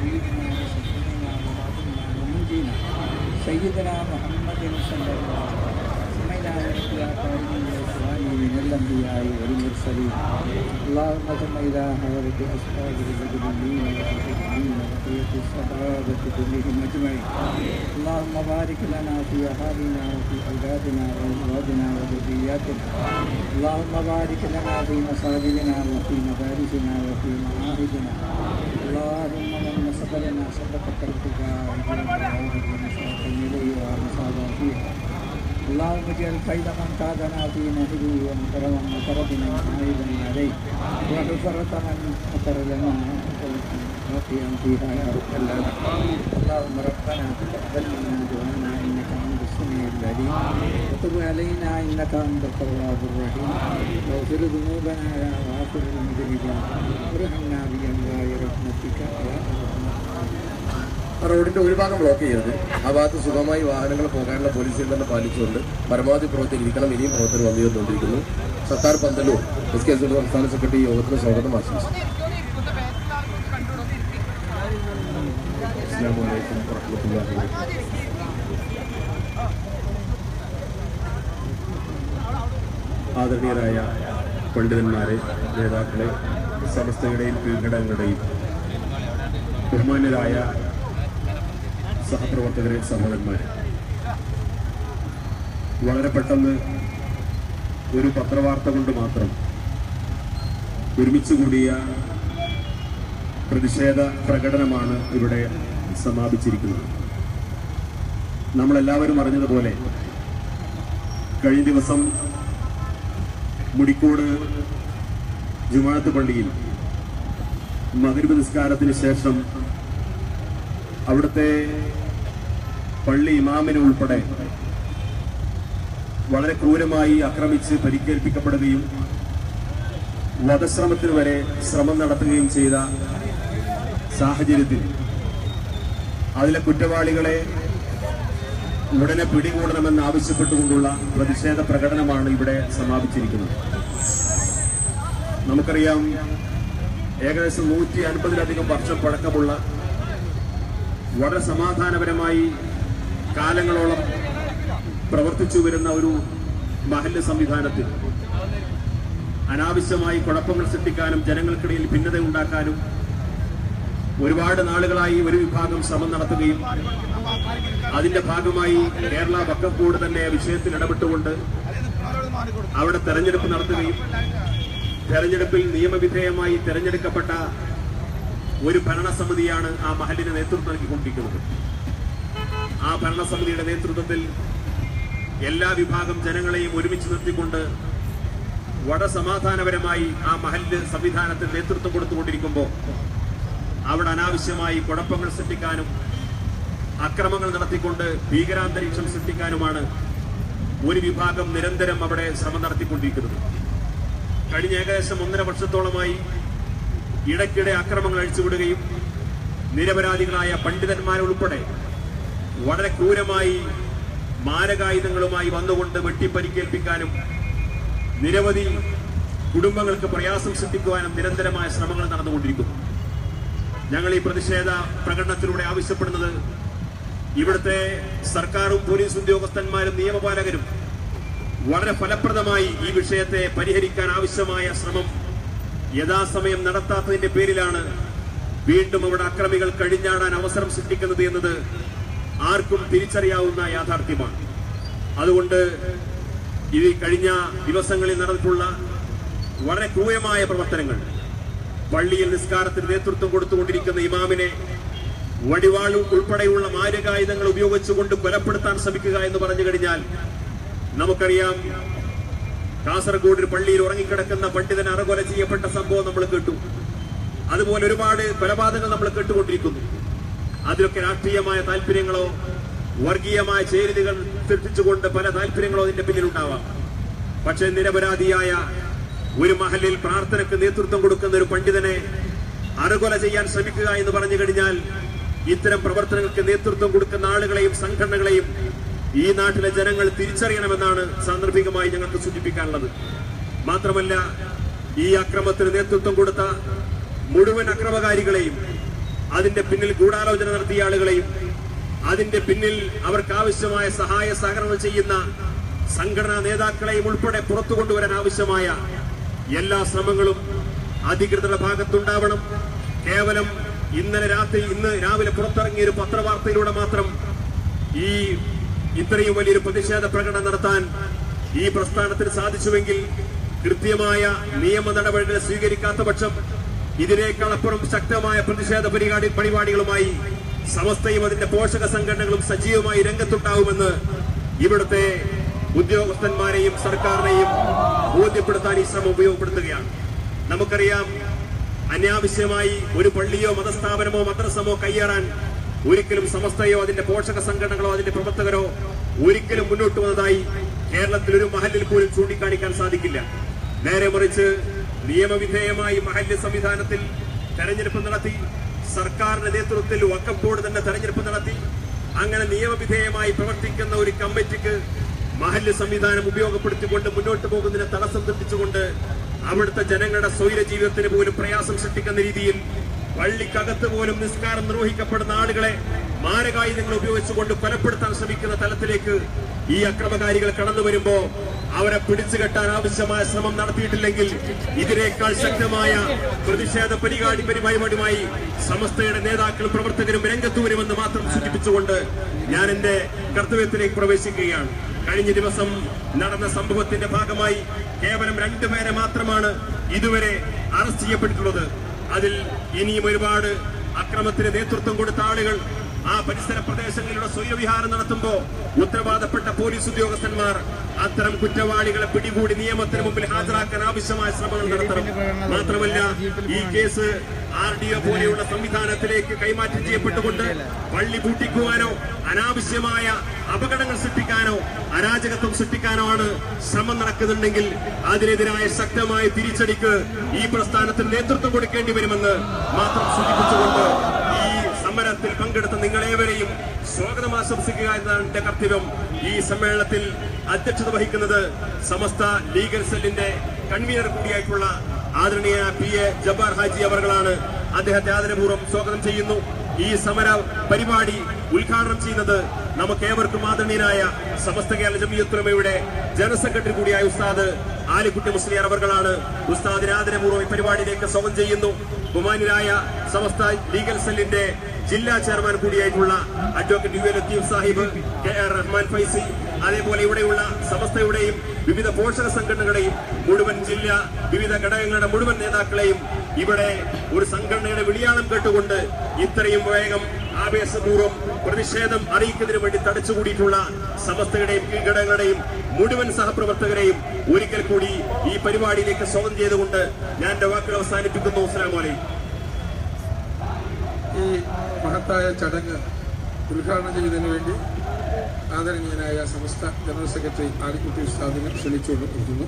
حبيبنا وسيدنا ومولانا ومنجينا سيدنا محمد صلى الله عليه وسلم من الأنبياء والمرسلين اللهم ثم إلى حضرة أصحاب المجدين والمجدين وبقية الصحابة كلهم أجمعين اللهم بارك لنا في أهالينا وفي أولادنا وأزواجنا وذرياتنا اللهم بارك لنا في مساجدنا وفي مدارسنا وفي معاهدنا اللهم من نسب لنا صدقة الابتغاء ونسبة إليه ومصابا فيها اللهم اجعل خير من كادنا في نهره ومكرما مكربنا عائدا عليه وحفرة من مكر لنا وقيا فيها يا رب العالمين اللهم ربنا تقبل منا دعانا انك انت السميع العليم وتب علينا انك انت التواب الرحيم واغفر ذنوبنا يا غافر المذنبين وارحمنا بانواع رحمتك يا ارحم റോഡിന്റെ ഒരു ഭാഗം ബ്ലോക്ക് ചെയ്യരുത്. ആ ഭാഗത്ത് സുഖമായി വാഹനങ്ങൾ പോകാനുള്ള പോലീസിൽ തന്നെ പാലിച്ചുകൊണ്ട് പരമാവധി പ്രവർത്തിക്കണം. ഇനിയും പ്രവർത്തനം വന്നു ചേർന്നുകൊണ്ടിരിക്കുന്നു. സത്താർ പന്തലൂർ SKSU സംസ്ഥാന സെക്രട്ടറി യോഗത്തിന് സ്വാഗതം ആശംസിച്ചു. ആദരണീയരായ പണ്ഡിതന്മാരെ, നേതാക്കളെ, സമസ്തയുടെയും കീഴ്ഘടകങ്ങളുടെയും ബഹുമാന്യരായ സഹപ്രവർത്തകരെ, സഹോദരന്മാരെ, വളരെ പെട്ടെന്ന് ഒരു പത്രവാർത്ത കൊണ്ട് മാത്രം ഒരുമിച്ച് കൂടിയ പ്രതിഷേധ പ്രകടനമാണ് ഇവിടെ സമാപിച്ചിരിക്കുന്നത്. നമ്മളെല്ലാവരും അറിഞ്ഞതുപോലെ കഴിഞ്ഞ ദിവസം മുടിക്കോട് ജുമാഅത്ത് പള്ളിയിൽ മഗ്‌രിബ് നിസ്കാരത്തിന് ശേഷം അവിടുത്തെ പള്ളി ഇമാമിനെ ഉൾപ്പെടെ വളരെ ക്രൂരമായി ആക്രമിച്ച് പരിക്കേൽപ്പിക്കപ്പെടുകയും വധശ്രമത്തിന് വരെ ശ്രമം നടത്തുകയും ചെയ്ത സാഹചര്യത്തിൽ അതിലെ കുറ്റവാളികളെ ഉടനെ പിടികൂടണമെന്ന് ആവശ്യപ്പെട്ടുകൊണ്ടുള്ള പ്രതിഷേധ പ്രകടനമാണ് ഇവിടെ സമാപിച്ചിരിക്കുന്നത്. നമുക്കറിയാം, ഏകദേശം 150-ലധികം വർഷം പഴക്കമുള്ള വളരെ സമാധാനപരമായി കാലങ്ങളോളം പ്രവർത്തിച്ചു വരുന്ന ഒരു മഹല്ല് സംവിധാനത്തിൽ അനാവശ്യമായി കുഴപ്പങ്ങൾ സൃഷ്ടിക്കാനും ജനങ്ങൾക്കിടയിൽ ഭിന്നത ഉണ്ടാക്കാനും ഒരുപാട് നാളുകളായി ഒരു വിഭാഗം ശ്രമം നടത്തുകയും അതിന്റെ ഭാഗമായി കേരള വഖഫ് ബോർഡ് തന്നെ വിഷയത്തിൽ ഇടപെട്ടുകൊണ്ട് അവിടെ തെരഞ്ഞെടുപ്പ് നടത്തുകയും തെരഞ്ഞെടുപ്പിൽ നിയമവിധേയമായി തെരഞ്ഞെടുക്കപ്പെട്ട ഒരു ഭരണസമിതിയാണ് ആ മഹല്ലിന് നേതൃത്വം നൽകിക്കൊണ്ടിരിക്കുന്നത്. ആ ഭരണസമിതിയുടെ നേതൃത്വത്തിൽ എല്ലാ വിഭാഗം ജനങ്ങളെയും ഒരുമിച്ച് നിർത്തിക്കൊണ്ട് വളരെ സമാധാനപരമായി ആ മഹല്ല് സംവിധാനത്തിന് നേതൃത്വം കൊടുത്തുകൊണ്ടിരിക്കുമ്പോൾ അവിടെ അനാവശ്യമായി കുഴപ്പങ്ങൾ സൃഷ്ടിക്കാനും അക്രമങ്ങൾ നടത്തിക്കൊണ്ട് ഭീകരാന്തരീക്ഷം സൃഷ്ടിക്കാനുമാണ് ഒരു വിഭാഗം നിരന്തരം അവിടെ ശ്രമം നടത്തിക്കൊണ്ടിരിക്കുന്നത്. കഴിഞ്ഞ ഏകദേശം 1.5 വർഷത്തോളമായി ഇടയ്ക്കിടെ അക്രമങ്ങൾ അഴിച്ചുവിടുകയും നിരപരാധികളായ പണ്ഡിതന്മാരുൾപ്പെടെ വളരെ ക്രൂരമായി മാരകായുധങ്ങളുമായി വന്നുകൊണ്ട് വെട്ടിപ്പരിക്കേൽപ്പിക്കാനും നിരവധി കുടുംബങ്ങൾക്ക് പ്രയാസം സൃഷ്ടിക്കുവാനും നിരന്തരമായ ശ്രമങ്ങൾ നടന്നുകൊണ്ടിരിക്കുന്നു. ഞങ്ങൾ ഈ പ്രതിഷേധ പ്രകടനത്തിലൂടെ ആവശ്യപ്പെടുന്നത് ഇവിടുത്തെ സർക്കാരും പോലീസ് ഉദ്യോഗസ്ഥന്മാരും നിയമപാലകരും വളരെ ഫലപ്രദമായി ഈ വിഷയത്തെ പരിഹരിക്കാൻ ആവശ്യമായ ശ്രമം യഥാസമയം നടത്താത്തതിന്റെ പേരിലാണ് വീണ്ടും ഇവിടെ അക്രമികൾ കഴിഞ്ഞാടാൻ അവസരം സൃഷ്ടിക്കുന്നത് എന്നത് ആർക്കും തിരിച്ചറിയാവുന്ന യാഥാർത്ഥ്യമാണ്. അതുകൊണ്ട് ഇത് കഴിഞ്ഞ ദിവസങ്ങളിൽ നടന്നിട്ടുള്ള വളരെ ക്രൂരമായ പ്രവർത്തനങ്ങൾ, പള്ളിയിൽ നിസ്കാരത്തിന് നേതൃത്വം കൊടുത്തുകൊണ്ടിരിക്കുന്ന ഇമാമിനെ വടിവാൾ ഉൾപ്പെടെയുള്ള മാരകായുധങ്ങൾ ഉപയോഗിച്ചുകൊണ്ട് കൊലപ്പെടുത്താൻ ശ്രമിക്കുക എന്ന് പറഞ്ഞു കഴിഞ്ഞാൽ നമുക്കറിയാം, കാസർഗോഡ് പള്ളിയിൽ ഉറങ്ങിക്കിടക്കുന്ന പണ്ഡിതൻ അറകൊല ചെയ്യപ്പെട്ട സംഭവം നമ്മൾ കേട്ടു. അതുപോലെ ഒരുപാട് കൊലപാതകങ്ങൾ നമ്മൾ കേട്ടുകൊണ്ടിരിക്കുന്നു. അതിലൊക്കെ രാഷ്ട്രീയമായ താല്പര്യങ്ങളോ വർഗീയമായ ചേരുവകൾ സൃഷ്ടിച്ചുകൊണ്ട് പല താല്പര്യങ്ങളോ അതിന്റെ പിന്നിലുണ്ടാവാം. പക്ഷെ നിരപരാധിയായ ഒരു മഹല്ലിൽ പ്രാർത്ഥനയ്ക്ക് നേതൃത്വം കൊടുക്കുന്ന ഒരു പണ്ഡിതനെ അറുകൊല ചെയ്യാൻ ശ്രമിക്കുക എന്ന് പറഞ്ഞു കഴിഞ്ഞാൽ ഇത്തരം പ്രവർത്തനങ്ങൾക്ക് നേതൃത്വം കൊടുക്കുന്ന ആളുകളെയും സംഘടനകളെയും ഈ നാട്ടിലെ ജനങ്ങൾ തിരിച്ചറിയണമെന്നാണ് സാന്ദർഭികമായി ഞങ്ങൾക്ക് സൂചിപ്പിക്കാനുള്ളത്. മാത്രമല്ല, ഈ അക്രമത്തിന് നേതൃത്വം കൊടുത്ത മുഴുവൻ അക്രമകാരികളെയും അതിന്റെ പിന്നിൽ ഗൂഢാലോചന നടത്തിയ ആളുകളെയും അതിന്റെ പിന്നിൽ അവർക്ക് ആവശ്യമായ സഹായ സഹകരണങ്ങൾ ചെയ്യുന്ന സംഘടനാ നേതാക്കളെയും ഉൾപ്പെടെ പുറത്തു കൊണ്ടുവരാൻ ആവശ്യമായ എല്ലാ ശ്രമങ്ങളും അധികൃതരുടെ ഭാഗത്തുണ്ടാവണം. കേവലം ഇന്ന് രാവിലെ പുറത്തിറങ്ങിയ ഒരു പത്രവാർത്തയിലൂടെ മാത്രം ഇത്രയും വലിയൊരു പ്രതിഷേധ പ്രകടനം നടത്താൻ ഈ പ്രസ്ഥാനത്തിന് സാധിച്ചുവെങ്കിൽ കൃത്യമായ നിയമ നടപടികൾ സ്വീകരിക്കാത്ത പക്ഷം ഇതിനേക്കാൾ അപ്പുറം ശക്തമായ പ്രതിഷേധ പരിപാടികളുമായി സമസ്തയും അതിന്റെ പോഷക സംഘടനകളും സജീവമായി രംഗത്തുണ്ടാവുമെന്ന് ഇവിടുത്തെ ഉദ്യോഗസ്ഥന്മാരെയും സർക്കാരിനെയും ബോധ്യപ്പെടുത്താൻ ഈ ശ്രമം ഉപയോഗപ്പെടുത്തുകയാണ്. നമുക്കറിയാം, അനാവശ്യമായി ഒരു പള്ളിയോ മതസ്ഥാപനമോ മദ്രസമോ കയ്യേറാൻ ഒരിക്കലും സമസ്തയോ അതിന്റെ പോഷക സംഘടനകളോ അതിന്റെ പ്രവർത്തകരോ ഒരിക്കലും മുന്നോട്ട് വന്നതായി കേരളത്തിൽ ഒരു മഹല്ലിൽ പോലും ചൂണ്ടിക്കാണിക്കാൻ സാധിക്കില്ല. നേരെ മറിച്ച് നിയമവിധേയമായി മഹല്ല് സംവിധാനത്തിൽ തെരഞ്ഞെടുപ്പ് നടത്തി, സർക്കാരിന്റെ നേതൃത്വത്തിൽ വഖഫ് ബോർഡ് തന്നെ തെരഞ്ഞെടുപ്പ് നടത്തി, അങ്ങനെ നിയമവിധേയമായി പ്രവർത്തിക്കുന്ന ഒരു കമ്മിറ്റിക്ക് മഹല്ല് സംവിധാനം ഉപയോഗപ്പെടുത്തിക്കൊണ്ട് മുന്നോട്ട് പോകുന്നതിന് തടസ്സം സൃഷ്ടിച്ചുകൊണ്ട് അവിടുത്തെ ജനങ്ങളുടെ സ്വൈര ജീവിതത്തിന് പോലും പ്രയാസം സൃഷ്ടിക്കുന്ന രീതിയിൽ പള്ളിക്കകത്ത് പോലും നിസ്കാരം നിർവഹിക്കപ്പെടുന്ന ആളുകളെ മാരകായുധങ്ങൾ ഉപയോഗിച്ചുകൊണ്ട് കൊലപ്പെടുത്താൻ ശ്രമിക്കുന്ന തലത്തിലേക്ക് ഈ അക്രമകാരികൾ കടന്നു വരുമ്പോ അവരെ പിടിച്ചുകെട്ടാൻ ആവശ്യമായ ശ്രമം നടത്തിയിട്ടില്ലെങ്കിൽ ഇതിനേക്കാൾ ശക്തമായ പ്രതിഷേധ പരിപാടിയുമായി സമസ്തയുടെ നേതാക്കളും പ്രവർത്തകരും രംഗത്തു വരുമെന്ന് മാത്രം സൂചിപ്പിച്ചുകൊണ്ട് ഞാൻ എന്റെ കർത്തവ്യത്തിലേക്ക് പ്രവേശിക്കുകയാണ്. കഴിഞ്ഞ ദിവസം നടന്ന സംഭവത്തിന്റെ ഭാഗമായി കേവലം 2 പേരെ മാത്രമാണ് ഇതുവരെ അറസ്റ്റ് ചെയ്യപ്പെട്ടിട്ടുള്ളത്. അതിൽ ഇനിയും ഒരുപാട് അക്രമത്തിന് നേതൃത്വം കൊടുത്ത ആളുകൾ ആ പരിസര പ്രദേശങ്ങളിലൂടെ സ്വൈരവിഹാരം നടത്തുമ്പോൾ ഉത്തരവാദപ്പെട്ട പോലീസ് ഉദ്യോഗസ്ഥന്മാർ അത്തരം കുറ്റവാളികളെ പിടികൂടി നിയമത്തിന് മുമ്പിൽ ഹാജരാക്കാൻ ആവശ്യമായ ശ്രമങ്ങൾ നടത്തണം. മാത്രമല്ല, ഈ കേസ് RDO പോലെയുള്ള സംവിധാനത്തിലേക്ക് കൈമാറ്റം ചെയ്യപ്പെട്ടുകൊണ്ട് പള്ളി പൂട്ടിക്കുവാനോ അനാവശ്യമായ അപകടങ്ങൾ സൃഷ്ടിക്കാനോ അരാജകത്വം സൃഷ്ടിക്കാനോ ആണ് ശ്രമം നടക്കുന്നുണ്ടെങ്കിൽ അതിനെതിരായ ശക്തമായ തിരിച്ചടിക്ക് ഈ പ്രസ്ഥാനത്തിന് നേതൃത്വം കൊടുക്കേണ്ടി വരുമെന്ന് മാത്രം സൂചിപ്പിച്ചുകൊണ്ട് ഈ സമരത്തിൽ പങ്കെടുത്ത നിങ്ങളേവരെയും സ്വാഗതം ആശംസിക്കുക എന്നതാണ് എന്റെ കർത്തവ്യം. ഈ സമ്മേളനത്തിൽ അധ്യക്ഷത വഹിക്കുന്നത് സമസ്ത ലീഗൽ സെല്ലിന്റെ കൺവീനർ കൂടിയായിട്ടുള്ള ആദരണീയ PA ജബ്ബാർ ഹാജി അവർകളാണ്. അദ്ദേഹത്തെ ആദരപൂർവ്വം സ്വാഗതം ചെയ്യുന്നു. ഈ സമര പരിപാടി ഉദ്ഘാടനം ചെയ്യുന്നത് നമുക്കേവർക്കും ആദരണീയനായ സമസ്ത കേരള ജംഇയ്യത്തുൽ ഉലമയുടെ ജനറൽ സെക്രട്ടറി കൂടിയായ ഉസ്താദ് ആലിക്കുട്ടി മുസ്ലിയാർ അവർകളാണ്. ഉസ്താദിനെ ആദരപൂർവ്വം ഈ പരിപാടിയിലേക്ക് സ്വാഗതം ചെയ്യുന്നു. ബഹുമാന്യരായ സമസ്ത ലീഗൽ സെല്ലിന്റെ ജില്ലാ ചെയർമാൻ കൂടിയായിട്ടുള്ള advocate UA Latheef Sahib, KR Rahman Faizy, അതേപോലെ ഇവിടെയുള്ള സമസ്തയുടെയും വിവിധ പോഷക സംഘടനകളെയും മുഴുവൻ വിവിധ ഘടകങ്ങളുടെ മുഴുവൻ നേതാക്കളെയും ഇവിടെ ഒരു സംഘടനയുടെ വിളിയാളം കേട്ടുകൊണ്ട് ഇത്രയും വേഗം ആവേശപൂർവ്വം പ്രതിഷേധം അറിയിക്കുന്നതിന് വേണ്ടി തടച്ചുകൂടിയിട്ടുള്ള സമസ്തയുടെയും കീഴ്ഘടകങ്ങളുടെയും മുഴുവൻ സഹപ്രവർത്തകരെയും ഒരിക്കൽ കൂടി ഈ പരിപാടിയിലേക്ക് സ്വാഗതം ചെയ്തുകൊണ്ട് ഞാൻ എന്റെ വാക്കുകൾ അവസാനിപ്പിക്കുന്നു. അസ്സലാമു അലൈക്കും. ഈ മഹത്തായ ചടങ്ങ് ഉദ്ഘാടനം ചെയ്യുന്നതിന് വേണ്ടി ആദരണീയനായ സമസ്ത ജനറൽ സെക്രട്ടറി ആലിക്കുട്ടി ഉസ്താദിനെ ക്ഷണിച്ചുകൊണ്ടിരിക്കുന്നു.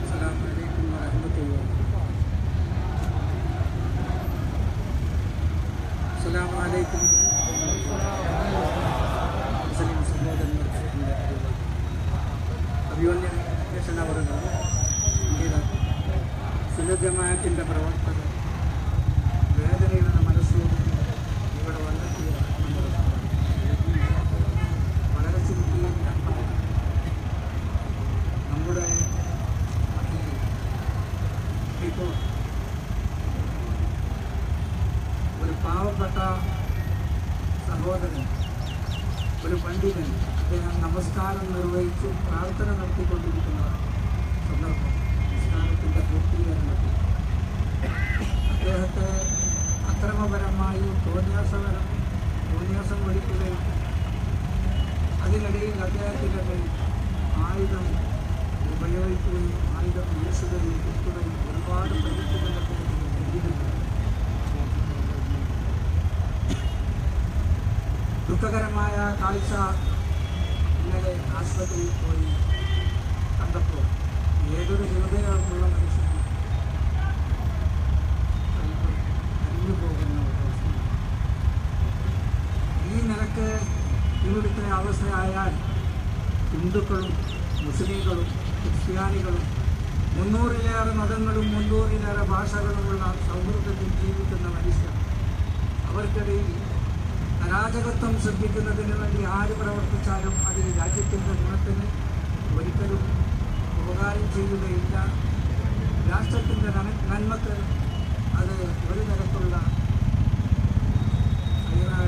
അസ്സലാമു അലൈക്കും വറഹ്മത്തുള്ളാഹി. അസ്സലാമു അലൈക്കും മുസ്ലിം സഹോദരന്മാർക്ക് അഭിവന്ദന അധ്യക്ഷനവറുകൾ, സുന്നത്ത് പ്രവർത്തകർ, വേദനയുള്ള മനസ്സോട് ഇവിടെ വന്നെത്തിയ വളരെ ചുരുക്കിയ നമ്മുടെ ഇപ്പോൾ ഒരു പാവപ്പെട്ട സഹോദരൻ, ഒരു പണ്ഡിതൻ, അദ്ദേഹം നമസ്കാരം നിർവഹിച്ച് പ്രാർത്ഥന നടത്തിക്കൊണ്ടിരിക്കുന്ന സന്ദർഭം, നമസ്കാരത്തിൻ്റെ പൂർത്തീകരണത്തിൽ അദ്ദേഹത്തെ അക്രമപരമായി തോന്നിയാസം വിളിക്കുകയും അതിനിടയിൽ അദ്ദേഹത്തിൻ്റെ മേൽ ആയുധം ഉപയോഗിക്കുകയും ആയുധം വീശുകയും കുത്തുകയും ഒരുപാട് പ്രവൃത്തികൾ ദുഃഖകരമായ കാഴ്ച ഇന്നലെ ആശുപത്രിയിൽ പോയി കണ്ടപ്പോൾ ഏതൊരു ഹൃദയമുള്ള മനുഷ്യനും അരിഞ്ഞു പോകുന്ന അവസ്ഥ. ഈ നിലക്ക് ഇവിടുത്തെ അവസ്ഥയായാൽ ഹിന്ദുക്കളും മുസ്ലിങ്ങളും ക്രിസ്ത്യാനികളും 300-ലേറെ മതങ്ങളും 300-ലേറെ ഭാഷകളുമുള്ള സൗഹൃദത്തിൽ ജീവിക്കുന്ന മനുഷ്യർ അവർക്കിടയിൽ അരാജകത്വം സൃഷ്ടിക്കുന്നതിന് വേണ്ടി ആര് പ്രവർത്തിച്ചാലും അതിന് രാജ്യത്തിൻ്റെ ഗുണത്തിന് ഒരിക്കലും ഉപകാരം ചെയ്യുകയില്ല. രാഷ്ട്രത്തിൻ്റെ നന്മക്ക് അത് ഒരു തരത്തിലുള്ള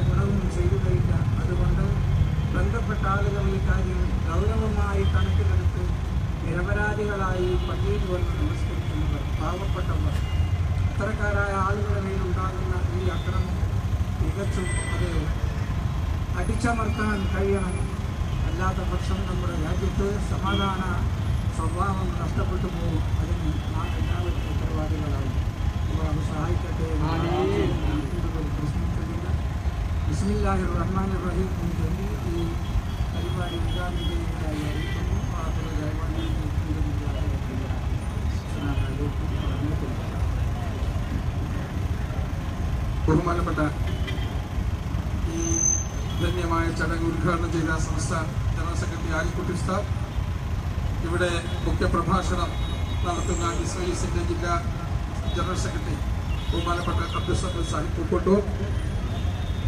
ഗുണവും ചെയ്യുകയില്ല. അതുകൊണ്ട് ബന്ധപ്പെട്ട ആളുകൾ ഈ കാര്യം ഗൗരവമായി കണക്കിലെടുത്ത് നിരപരാധികളായി പള്ളിയിൽ വന്ന് നമസ്കരിക്കുന്നവർ, പാവപ്പെട്ടവർ, അത്തരക്കാരായ ആളുകളുടെ മേലുണ്ടാകുന്ന ഈ അക്രമം തികച്ചും അത് അടിച്ചമർത്താൻ കഴിയണം. അല്ലാത്ത പക്ഷം നമ്മുടെ രാജ്യത്ത് സമാധാന സ്വഭാവം നഷ്ടപ്പെട്ടു പോകും. അതിന് നാം എല്ലാവരും ഉത്തരവാദികളാവും. അള്ളാഹു സഹായിക്കട്ടെ. കൂടുതൽ പ്രശ്നത്തില്ല. ബിസ്മില്ലാഹിർ റഹ്മാനിർ റഹീം ചൊല്ലി ഈ പരിപാടി ഉദ്ഘാടനം ചെയ്യുന്നതായി അറിയിക്കുന്നു. ബഹുമാനപ്പെട്ട ഈ ധന്യമായ ചടങ്ങ് ഉദ്ഘാടനം ചെയ്ത സംസ്ഥ ജനറൽ സെക്രട്ടറി ആലിക്കുട്ടി ഉസ്താദ്, ഇവിടെ മുഖ്യപ്രഭാഷണം നടത്തുന്ന ഇസ്രയേലിന്റെ ജില്ലാ ജനറൽ സെക്രട്ടറി ബഹുമാനപ്പെട്ട അബ്ദുൽ സമദ് സാഹിബ് പൂക്കോട്ടൂർ,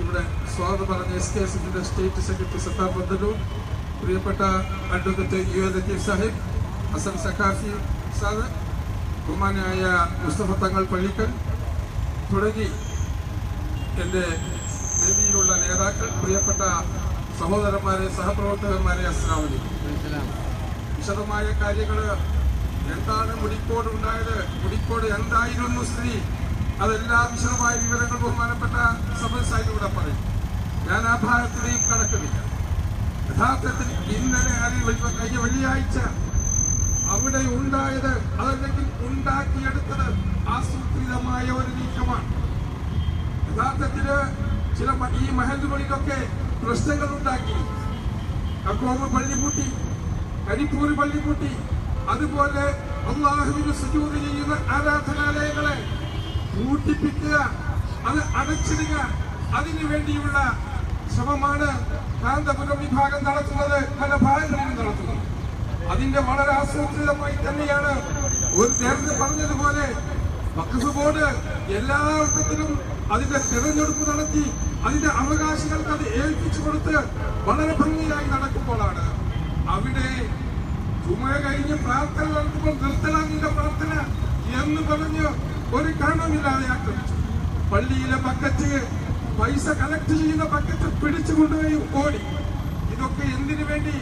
ഇവിടെ സ്വാഗതം പറഞ്ഞ SKSന്റെ സ്റ്റേറ്റ് സെക്രട്ടറി സത്താർ ബന്ദലൂർ, പ്രിയപ്പെട്ട അഡ്വക്കേറ്റ് ലത്തീഫ് സാഹിബ്, ഹസൻ സഖാഫി ഉസ്താദ്, ബഹുമാനായ മുസ്തഫ തങ്ങൾ പള്ളിക്കൽ തുടങ്ങി എൻ്റെ വേദിയിലുള്ള നേതാക്കൾ, പ്രിയപ്പെട്ട സഹോദരന്മാരെ, സഹപ്രവർത്തകന്മാരെ, അസ്സലാമു അലൈക്കും. വിശദമായ കാര്യങ്ങൾ എന്താണ് മുടിക്കോട് ഉണ്ടായത്, മുടിക്കോട് എന്തായിരുന്നു സ്ഥിതി, അതെല്ലാം വിശദമായ വിവരങ്ങൾ ബഹുമാനപ്പെട്ട സമദ് സാഹിബ് ഇവിടെ പറയും. ഞാൻ ആ ഭാഗത്തിലേക്ക് കടക്കുന്നില്ല. യഥാർത്ഥത്തിൽ ഇന്നലെ അല്ലെങ്കിൽ കഴിഞ്ഞ വെള്ളിയാഴ്ച അവിടെ ഉണ്ടായത്, അതല്ലെങ്കിൽ ഉണ്ടാക്കിയെടുത്തത് ആസൂത്രിതമായ ഒരു നീക്കമാണ്. യഥാർത്ഥത്തില് ചില ഈ മഹല്ലുകളിലൊക്കെ പ്രശ്നങ്ങൾ ഉണ്ടാക്കി. കക്കോമ് പള്ളിക്കൂട്ടി, കരിപ്പൂർ പള്ളിക്കൂട്ടി, അതുപോലെ അല്ലാഹുവിന് സുജൂദ് ചെയ്യുന്ന ആരാധനാലയങ്ങളെ കൂട്ടിപ്പിക്കുക, അത് അടച്ചിടുക, അതിനു വേണ്ടിയുള്ള ശ്രമമാണ് കാന്തപുരം വിഭാഗം നടത്തുന്നത്, പല ഭാഗങ്ങളിലും നടത്തുന്നത്. അതിന്റെ വളരെ ആസൂത്രിതമായി തന്നെയാണ് ഒരു നേരത്തെ പറഞ്ഞതുപോലെ വഖഫ് ബോർഡ് എല്ലാ അർത്ഥത്തിലും അതിന്റെ തിരഞ്ഞെടുപ്പ് നടത്തി അതിന്റെ അവകാശികൾക്ക് അത് ഏൽപ്പിച്ചു കൊടുത്ത് വളരെ ഭംഗിയായി നടക്കുമ്പോഴാണ് അവിടെ ചുമ കഴിഞ്ഞ് പ്രാർത്ഥന നടത്തുമ്പോൾ നിർത്തണം നിന്റെ പ്രാർത്ഥന എന്ന് പറഞ്ഞ് ഒരു കാരണമില്ലാതെ ആക്രമിച്ചു. പള്ളിയിലെ ബക്കറ്റ്, പൈസ കളക്ട് ചെയ്യുന്ന ബക്കറ്റ് പിടിച്ചുകൊണ്ടുപോയി ഓടി. ഇതൊക്കെ എന്തിനു വേണ്ടി?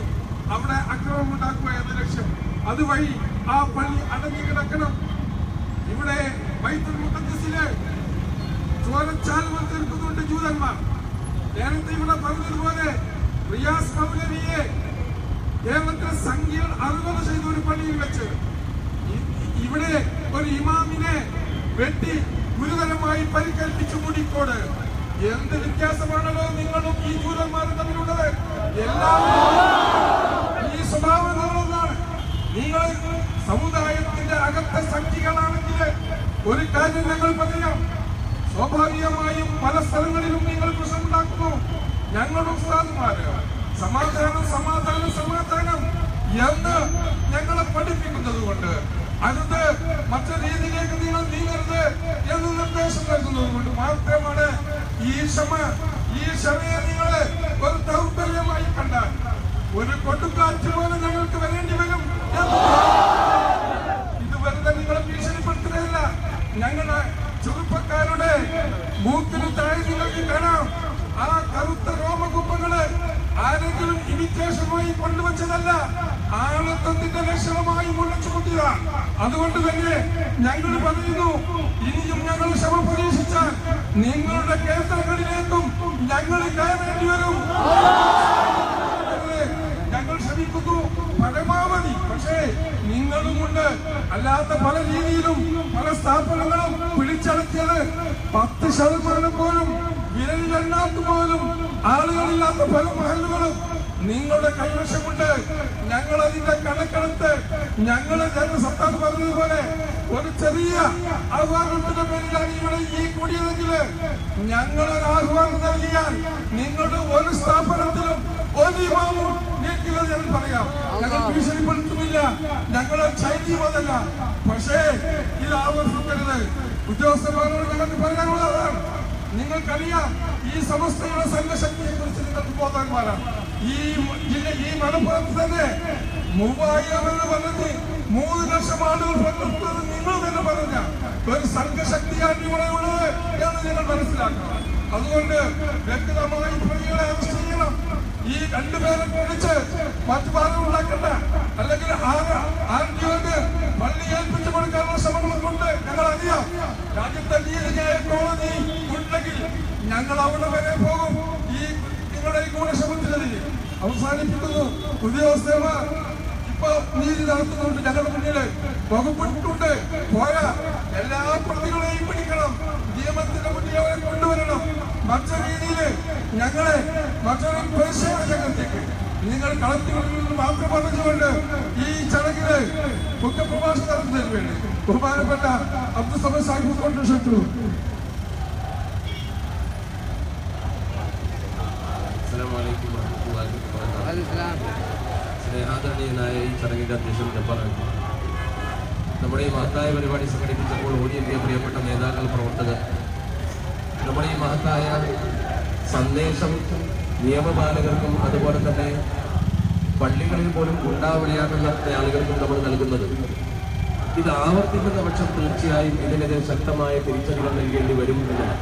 അവിടെ അക്രമം ഉണ്ടാക്കുക എന്ന ലക്ഷ്യം. അതുവഴി ആ പള്ളി അടഞ്ഞു കിടക്കണം. ഇവിടെ ബൈത്തുൽ മുഖദ്ദസിലെ ചോരച്ചാൽ തീർക്കുന്നുണ്ട് ജൂതന്മാർ. നേരത്തെ ഇവിടെ പറഞ്ഞതുപോലെ റിയാസ് മൗലവിയെ കേരളത്തിലെ സംഖ്യകൾ 60 ചെയ്ത ഒരു പള്ളിയിൽ വെച്ച് ഇവിടെ ഒരു ഇമാമിനെ വെട്ടി ഗുരുതരമായി പരിക്കേൽപ്പിച്ചു മുടിക്കോട്. എന്ത് വ്യത്യാസമാണല്ലോ നിങ്ങളും ഈ ജൂതന്മാരും തമ്മിലുള്ളത്. എല്ലാവരും ഈ സ്വഭാവമുള്ളതാണ്. നിങ്ങൾ സമുദായത്തിന്റെ അകത്തെ സംഖ്യകളാണെങ്കിൽ ഒരു കാര്യം ഞങ്ങൾ പറയാം, സ്വാഭാവികമായും പല സ്ഥലങ്ങളിലും നിങ്ങൾ പ്രശ്നമുണ്ടാക്കുന്നു. ഞങ്ങളുടെ ഉസ്താദുമാര് സമാധാനം സമാധാനം സമാധാനം എന്ന് ഞങ്ങളെ പഠിപ്പിക്കുന്നത് കൊണ്ട് അടുത്ത് മറ്റു രീതിയിലേക്ക് നിങ്ങൾ നീങ്ങരുത് എന്ന് നിർദ്ദേശം നൽകുന്നത് കൊണ്ട് മാത്രമാണ് ഈ ക്ഷമയെ നിങ്ങൾ ഒരു ദൗർബല്യമായി കണ്ടാൽ ഒരു കൊടുങ്കാറ്റ് പോലെ ഞങ്ങൾക്ക് വരേണ്ടി വരും. ഇത് വെറുതെ നിങ്ങളെ ഭീഷണിപ്പെടുത്തുകയല്ല. ഞങ്ങളുടെ ചെറുപ്പക്കാരുടെ മൂക്കിന് താഴെ നിങ്ങൾക്ക് കാണാം ആ കറുത്ത രോമകുപ്പങ്ങള് ആരെങ്കിലും ഇമിറ്റേഷനുമായി കൊണ്ടുവച്ചതല്ല, ആണത്വത്തിന്റെ ലക്ഷണമായി മുളച്ചു കുത്തിയതാണ്. അതുകൊണ്ട് തന്നെ ഞങ്ങൾ പറയുന്നു, ഇനിയും ഞങ്ങൾ ക്ഷമ പരീക്ഷിച്ചാൽ നിങ്ങളുടെ കേന്ദ്രങ്ങളിലേക്കും ഞങ്ങൾ കയറേണ്ടി വരും. ഞങ്ങൾ ശ്രമിക്കുന്നു പരമാവധി. പക്ഷേ നിങ്ങളുമുണ്ട്. അല്ലാത്ത പല രീതിയിലും പല സ്ഥാപനങ്ങളും പിടിച്ചടക്കിയത് 10% പോലും വിരലിലെണ്ണാത്ത പോലും ആളുകളില്ലാത്ത പല മഹലുകളും നിങ്ങളുടെ കൈവശമുണ്ട്. ഞങ്ങൾ അതിന്റെ കണക്കെടുത്ത് ഞങ്ങൾ സത്താർ പറഞ്ഞതുപോലെ ഒരു ചെറിയ ആഹ്വാനത്തിന്റെ പേരിലാണ് ഇവിടെ ഈ കൂടിയതെങ്കിൽ ഞങ്ങളൊരു ആഹ്വാനം നൽകിയാൽ നിങ്ങളുടെ ഒരു സ്ഥാപനത്തിലും ഒരു ഇമാമും നീക്കുന്നത് ഞാൻ പറയാം. ഞങ്ങൾ ഭീഷണിപ്പെടുത്തുന്നില്ല, ഞങ്ങൾ ചൈതീയമല്ല. പക്ഷേ ഇത് ആവർത്തിക്കരുത്. ഉദ്യോഗസ്ഥന്മാരോട് ഞങ്ങൾക്ക് പറയാനുള്ളതാണ്, നിങ്ങൾക്കറിയാം ഈ സമസ്തയുടെ സംഘശക്തിയെ കുറിച്ച് നിങ്ങൾക്ക് ബോധവാന്മാരാണ്. ഈ മലപ്പുറത്ത് തന്നെ 3000 എന്ന് പറഞ്ഞത് 3 ലക്ഷം ആളുകൾ പങ്കെടുത്തത് നിങ്ങൾ തന്നെ പറഞ്ഞ ഒരു സംഘശക്തിയാണ് ഇവിടെ ഉള്ളത് എന്ന് നിങ്ങൾ മനസ്സിലാക്കണം. അതുകൊണ്ട് വ്യക്തമായി പ്രതികളെ അറസ്റ്റ് ചെയ്യണം. ഈ 2 പേരെ കുറിച്ച് മറ്റു ഭാഗം ഉണ്ടാക്കണ്ട. അല്ലെങ്കിൽ ആർട്ടിയോട് പള്ളി ഏൽപ്പിച്ചു കൊടുക്കാനുള്ള ശ്രമങ്ങളുണ്ട്. ഞങ്ങൾ അറിയാം. രാജ്യത്തെ നീതിന്യായ കോടതി ഉണ്ടെങ്കിൽ ഞങ്ങൾ അവിടെ വരെ പോകും. ഈ നിങ്ങളുടെ ഈ ഗൂഢശ്രമത്തിനെതിരെ അവസാനിപ്പിക്കുന്നു. ഉദ്യോഗസ്ഥന്മാർ ഇപ്പൊ നീതി നടത്തുന്നുണ്ട്. ഞങ്ങളുടെ മുന്നിൽ വകുപ്പിട്ടുണ്ട്. പോയ എല്ലാ പ്രതികളെയും പിടിക്കണം. നിയമത്തിന്റെ മുന്നിൽ അവരെ കൊണ്ടുവരണം. മറ്റൊരു രീതിയിൽ ഞങ്ങളെ മറ്റൊരു പരിശീലന രംഗത്തേക്ക് നിങ്ങൾ കളക്ടറുകളിൽ നിന്ന് മാത്രം പറഞ്ഞുകൊണ്ട് ഈ ചടങ്ങില് മുഖ്യപ്രഭാഷണം നടത്തുന്നതിന് വേണ്ടി ബഹുമാനപ്പെട്ട അബ്ദുൽ സമദ് സാഹിബ് കൊണ്ടുവച്ചു. സ്നേഹാദരണീയനായ ഈ ചടങ്ങിന്റെ അധ്യക്ഷൻ ജബ്ബാറാണ്. നമ്മുടെ ഈ മഹത്തായ പരിപാടി സംഘടിപ്പിച്ചപ്പോൾ ഓടിയെത്തിയ പ്രിയപ്പെട്ട നേതാക്കൾ, പ്രവർത്തകർ, നമ്മുടെ ഈ മഹത്തായ സന്ദേശം നിയമപാലകർക്കും അതുപോലെ തന്നെ പള്ളികളിൽ പോലും ഉണ്ടാവിളിയാക്കുന്ന ആളുകൾക്കും നമ്മൾ നൽകുന്നത്, ഇത് ആവർത്തിക്കുന്ന പക്ഷം തീർച്ചയായും ഇതിനെതിരെ ശക്തമായ തിരിച്ചടികൾ നൽകേണ്ടി വരും എന്നതാണ്.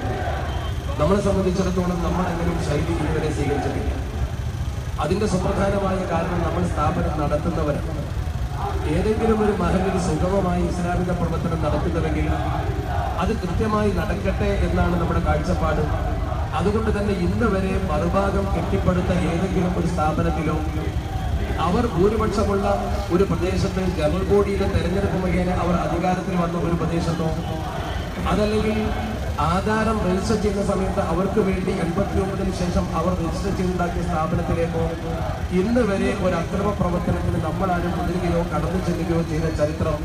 നമ്മളെ സംബന്ധിച്ചിടത്തോളം നമ്മൾ എങ്ങനെയും ശൈലി ഇതുവരെ സ്വീകരിച്ചിട്ടില്ല. അതിന്റെ സുപ്രധാനമായ കാരണം നമ്മൾ സ്ഥാപനം നടത്തുന്നവരാണ്. ഏതെങ്കിലും ഒരു മഹലിൽ സുഗമമായി ഇസ്ലാമിക പ്രവർത്തനം നടത്തുന്നുവെങ്കിൽ അത് കൃത്യമായി നടക്കട്ടെ എന്നാണ് നമ്മുടെ കാഴ്ചപ്പാട്. അതുകൊണ്ട് തന്നെ ഇന്ന് വരെ മറുഭാഗം കെട്ടിപ്പടുത്ത ഏതെങ്കിലും ഒരു സ്ഥാപനത്തിലോ അവർ ഭൂരിപക്ഷമുള്ള ഒരു പ്രദേശത്ത് ജനറൽ ബോഡിയുടെ തെരഞ്ഞെടുപ്പ് മുഖേന അവർ അധികാരത്തിൽ വന്ന ഒരു പ്രദേശത്തോ അതല്ലെങ്കിൽ ആധാരം രജിസ്റ്റർ ചെയ്യുന്ന സമയത്ത് അവർക്ക് വേണ്ടി 89-ന് ശേഷം അവർ രജിസ്റ്റർ ചെയ്തുണ്ടാക്കിയ സ്ഥാപനത്തിലേക്കോ ഇന്ന് വരെ ഒരു അക്രമ പ്രവർത്തനത്തിന് നമ്മളാരും മുതിരുകയോ കടന്നു ചെല്ലുകയോ ചെയ്ത ചരിത്രം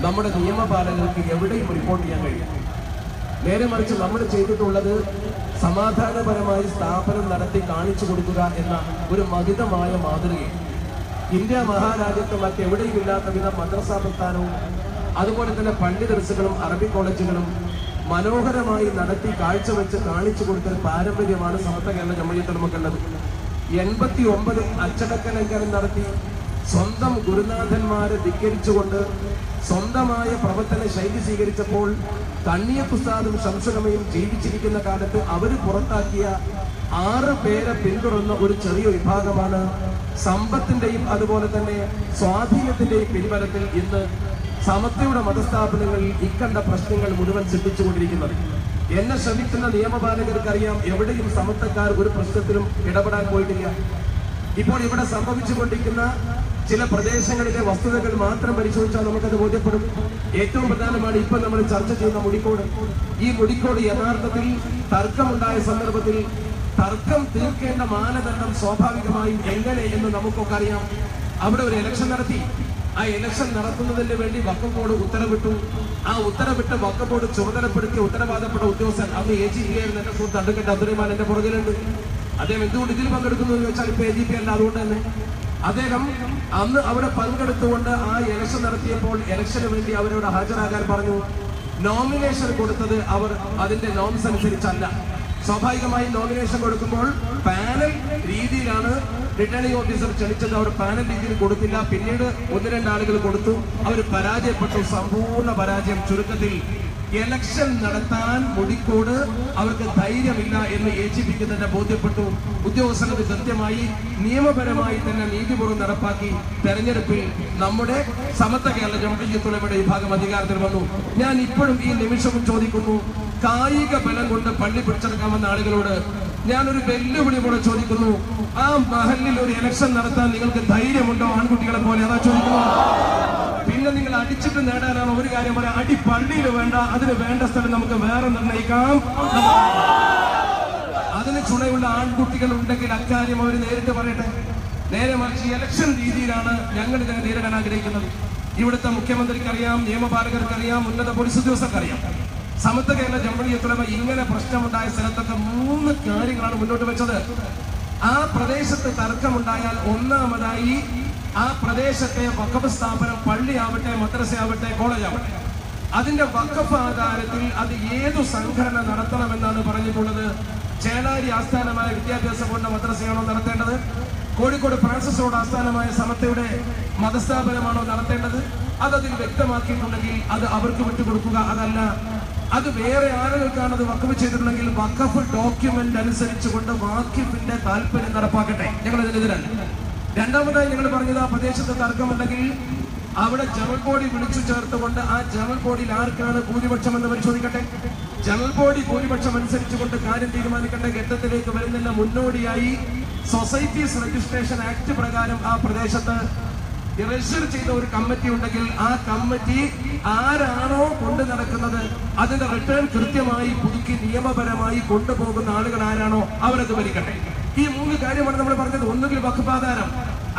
നമ്മുടെ നിയമപാലകർക്ക് എവിടെയും റിപ്പോർട്ട് ചെയ്യാൻ കഴിയും. നേരെ മറിച്ച് നമ്മൾ ചെയ്തിട്ടുള്ളത് സമാധാനപരമായി സ്ഥാപനം നടത്തി കാണിച്ചു കൊടുക്കുക എന്ന ഒരു മഹിതമായ മാതൃകയാണ്. ഇന്ത്യ മഹാരാജ്യത്ത് മറ്റെവിടെയും ഇല്ലാത്ത വിധം മദ്രസാ പ്രസ്ഥാനവും അതുപോലെ തന്നെ പള്ളി ദർസുകളും അറബി കോളേജുകളും മനോഹരമായി നടത്തി കാഴ്ചവെച്ച് കാണിച്ചു കൊടുത്ത പാരമ്പര്യമാണ് സമസ്ത കേരള ജംഇയ്യത്തുൽ ഉലമക്കുള്ളത്. 89 അച്ചടക്ക ലംഘനം നടത്തി സ്വന്തം ഗുരുനാഥന്മാരെ ധിക്കരിച്ചുകൊണ്ട് സ്വന്തമായ പ്രവർത്തന ശൈലി സ്വീകരിച്ചപ്പോൾ തണ്ണിയത്ത് ഉസ്താദും ശംസുലമയും ജീവിച്ചിരിക്കുന്ന കാലത്ത് അവർ പുറത്താക്കിയ 6 പേരെ പിന്തുടർന്ന ഒരു ചെറിയ വിഭാഗമാണ് സമ്പത്തിന്റെയും അതുപോലെ തന്നെ സ്വാധീനത്തിന്റെയും പിൻബലത്തിൽ ഇന്ന് സമത്വയുടെ മതസ്ഥാപനങ്ങളിൽ ഇക്കണ്ട പ്രശ്നങ്ങൾ മുഴുവൻ സൃഷ്ടിച്ചുകൊണ്ടിരിക്കുന്നത്. എന്നെ ശ്രമിക്കുന്ന നിയമപാലകർക്കറിയാം, എവിടെയും സമത്വക്കാർ ഒരു പ്രശ്നത്തിലും ഇടപെടാൻ പോയിട്ടില്ല. ഇപ്പോൾ ഇവിടെ സംഭവിച്ചുകൊണ്ടിരിക്കുന്ന ചില പ്രദേശങ്ങളിലെ വസ്തുതകൾ മാത്രം പരിശോധിച്ചാൽ നമുക്കത് ബോധ്യപ്പെടും. ഏറ്റവും പ്രധാനമാണ് ഇപ്പൊ നമ്മൾ ചർച്ച ചെയ്യുന്ന മുടിക്കോട്. ഈ മുടിക്കോട് യഥാർത്ഥത്തിൽ തർക്കമുണ്ടായ സന്ദർഭത്തിൽ തർക്കം തീർക്കേണ്ട മാനദണ്ഡം സ്വാഭാവികമായും എങ്ങനെ എന്ന് നമുക്കൊക്കെ അറിയാം. അവിടെ ഒരു ഇലക്ഷൻ നടത്തി. ആ ഇലക്ഷൻ നടത്തുന്നതിന് വേണ്ടി വഖഫ് ബോർഡ് ഉത്തരവിട്ടു. ആ ഉത്തരവിട്ട് വഖഫ് ബോർഡ് ചുമതലപ്പെടുത്തിയ ഉത്തരവാദപ്പെട്ട ഉദ്യോഗസ്ഥൻ അന്ന് AGP ആയിരുന്നു. എന്റെ സുഹൃത്ത് അഡ്വക്കേറ്റ് അബ്ദുറഹ്മാൻ എന്റെ പുറകിലുണ്ട്. അദ്ദേഹം എന്തുകൊണ്ട് ഇതിൽ പങ്കെടുക്കുന്നു എന്ന് വെച്ചാൽ ഇപ്പൊ AGP അല്ല, അതുകൊണ്ട് തന്നെ അദ്ദേഹം അന്ന് അവിടെ പങ്കെടുത്തുകൊണ്ട് ആ ഇലക്ഷൻ നടത്തിയപ്പോൾ ഇലക്ഷന് വേണ്ടി അവരോട് ഹാജരാകാൻ പറഞ്ഞു. നോമിനേഷൻ കൊടുത്തത് അവർ അതിന്റെ നോംസ് അനുസരിച്ചല്ല. സ്വാഭാവികമായി നോമിനേഷൻ കൊടുക്കുമ്പോൾ പാനൽ രീതിയിലാണ് റിട്ടേണിംഗ് ഓഫീസർ ക്ഷണിച്ചത്. അവർ പാനൽ രീതിയിൽ കൊടുത്തില്ല. പിന്നീട് 1-2 ആളുകൾ കൊടുത്തു. അവർ പരാജയപ്പെട്ടു, സമ്പൂർണ്ണ പരാജയം. ചുരുക്കത്തിൽ ഇലക്ഷൻ നടത്താൻ മുടിക്കോട് അവർക്ക് ധൈര്യമില്ല എന്ന് AGPക്ക് തന്നെ ബോധ്യപ്പെട്ടു. ഉദ്യോഗസ്ഥർ കൃത്യമായി നിയമപരമായി തന്നെ നീതിപൂർവ്വം നടപ്പാക്കി തെരഞ്ഞെടുപ്പിൽ നമ്മുടെ സമത്വ കേരള ജംഇയ്യത്തുൽ ഉലമയുടെ വിഭാഗം അധികാരത്തിൽ വന്നു. ഞാൻ ഇപ്പോഴും ഈ നിമിഷവും ചോദിക്കുന്നു, കായിക ബലം കൊണ്ട് പള്ളി പിടിച്ചെടുക്കാമെന്ന ആളുകളോട് ഞാനൊരു വെല്ലുവിളി കൂടെ ചോദിക്കുന്നു. ആ മഹലിൽ ഒരു ഇലക്ഷൻ നടത്താൻ നിങ്ങൾക്ക് ധൈര്യമുണ്ടോ? ആൺകുട്ടികളെ പോലെ അതാ ചോദിക്കുന്നു. പിന്നെ നിങ്ങൾ അടിച്ചിട്ട് നേടാനാണ് ഒരു കാര്യം പറയാം. അടി പള്ളിയിൽ വേണ്ട, അതിന് വേണ്ട സ്ഥലം നമുക്ക് വേറെ നിർണ്ണയിക്കാം. അതിന് ചുണയുള്ള ആൺകുട്ടികൾ ഉണ്ടെങ്കിൽ അക്കാര്യം അവർ നേരിട്ട് പറയട്ടെ. നേരെ മറിച്ച് ഇലക്ഷൻ രീതിയിലാണ് ഞങ്ങൾ ഇതിനെ നേരിടാൻ ആഗ്രഹിക്കുന്നത്. ഇവിടുത്തെ മുഖ്യമന്ത്രിക്കറിയാം, നിയമപാലകർക്കറിയാം, ഉന്നത പോലീസ് ഉദ്യോഗസ്ഥർക്കറിയാം. സമത്വ കേരള ജംഇയ്യത്തുൽ ഉലമ ഇങ്ങനെ പ്രശ്നമുണ്ടായ സ്ഥലത്തൊക്കെ 3 കാര്യങ്ങളാണ് മുന്നോട്ട് വെച്ചത്. ആ പ്രദേശത്ത് തർക്കമുണ്ടായാൽ ഒന്നാമതായി ആ പ്രദേശത്തെ വഖഫ് സ്ഥാപനം, പള്ളിയാവട്ടെ, മദ്രസയാവട്ടെ, കോളേജാവട്ടെ, അതിന്റെ വഖഫ് ആധാരത്തിൽ അത് ഏതു സംഘടന നടത്തണമെന്നാണ് പറഞ്ഞിട്ടുള്ളത്? ചേളാരി ആസ്ഥാനമായ വിദ്യാഭ്യാസ ബോർഡിന്റെ മദ്രസയാണോ നടത്തേണ്ടത്? കോഴിക്കോട് ഫ്രാൻസിസ് റോഡ് ആസ്ഥാനമായ സമത്തയുടെ മതസ്ഥാപനമാണോ നടത്തേണ്ടത്? അതതിൽ വ്യക്തമാക്കിയിട്ടുണ്ടെങ്കിൽ അത് അവർക്ക് വിട്ടുകൊടുക്കുക. അതല്ല, അത് വേറെ ആളുകൾക്കാണ് അത് വഖഫ് ചെയ്തിട്ടുണ്ടെങ്കിൽ വഖഫ് ഡോക്യുമെന്റ് അനുസരിച്ചുകൊണ്ട് വാഖിഫിന്റെ താല്പര്യം നടപ്പാക്കട്ടെ. ഞങ്ങൾ ഇതിനെതിരല്ല. രണ്ടാമതായി ഞങ്ങൾ പറഞ്ഞത്, ആ പ്രദേശത്ത് തർക്കമുണ്ടെങ്കിൽ അവിടെ ജനറൽ ബോഡി വിളിച്ചു ചേർത്തുകൊണ്ട് ആ ജനറൽ ബോഡിയിൽ ആർക്കാണ് ഭൂരിപക്ഷം എന്ന് പരിശോധിക്കട്ടെ. ജനറൽ ബോഡി ഭൂരിപക്ഷം അനുസരിച്ചുകൊണ്ട് കാര്യം തീരുമാനിക്കേണ്ട ഘട്ടത്തിലേക്ക് വരുന്നതിന് മുന്നോടിയായി സൊസൈറ്റീസ് രജിസ്ട്രേഷൻ ആക്ട് പ്രകാരം ആ പ്രദേശത്ത് രജിസ്റ്റർ ചെയ്ത ഒരു കമ്മിറ്റി ഉണ്ടെങ്കിൽ ആ കമ്മിറ്റി ആരാണോ കൊണ്ടു നടക്കുന്നത് അതിന്റെ റിട്ടേൺ കൃത്യമായി പുതുക്കി നിയമപരമായി കൊണ്ടുപോകുന്ന ആളുകൾ ആരാണോ അവരത് ഭരിക്കട്ടെ. ഈ 3 കാര്യമാണ് നമ്മൾ പറഞ്ഞത്. ഒന്നുകിൽ വഖഫ് ആധാരം,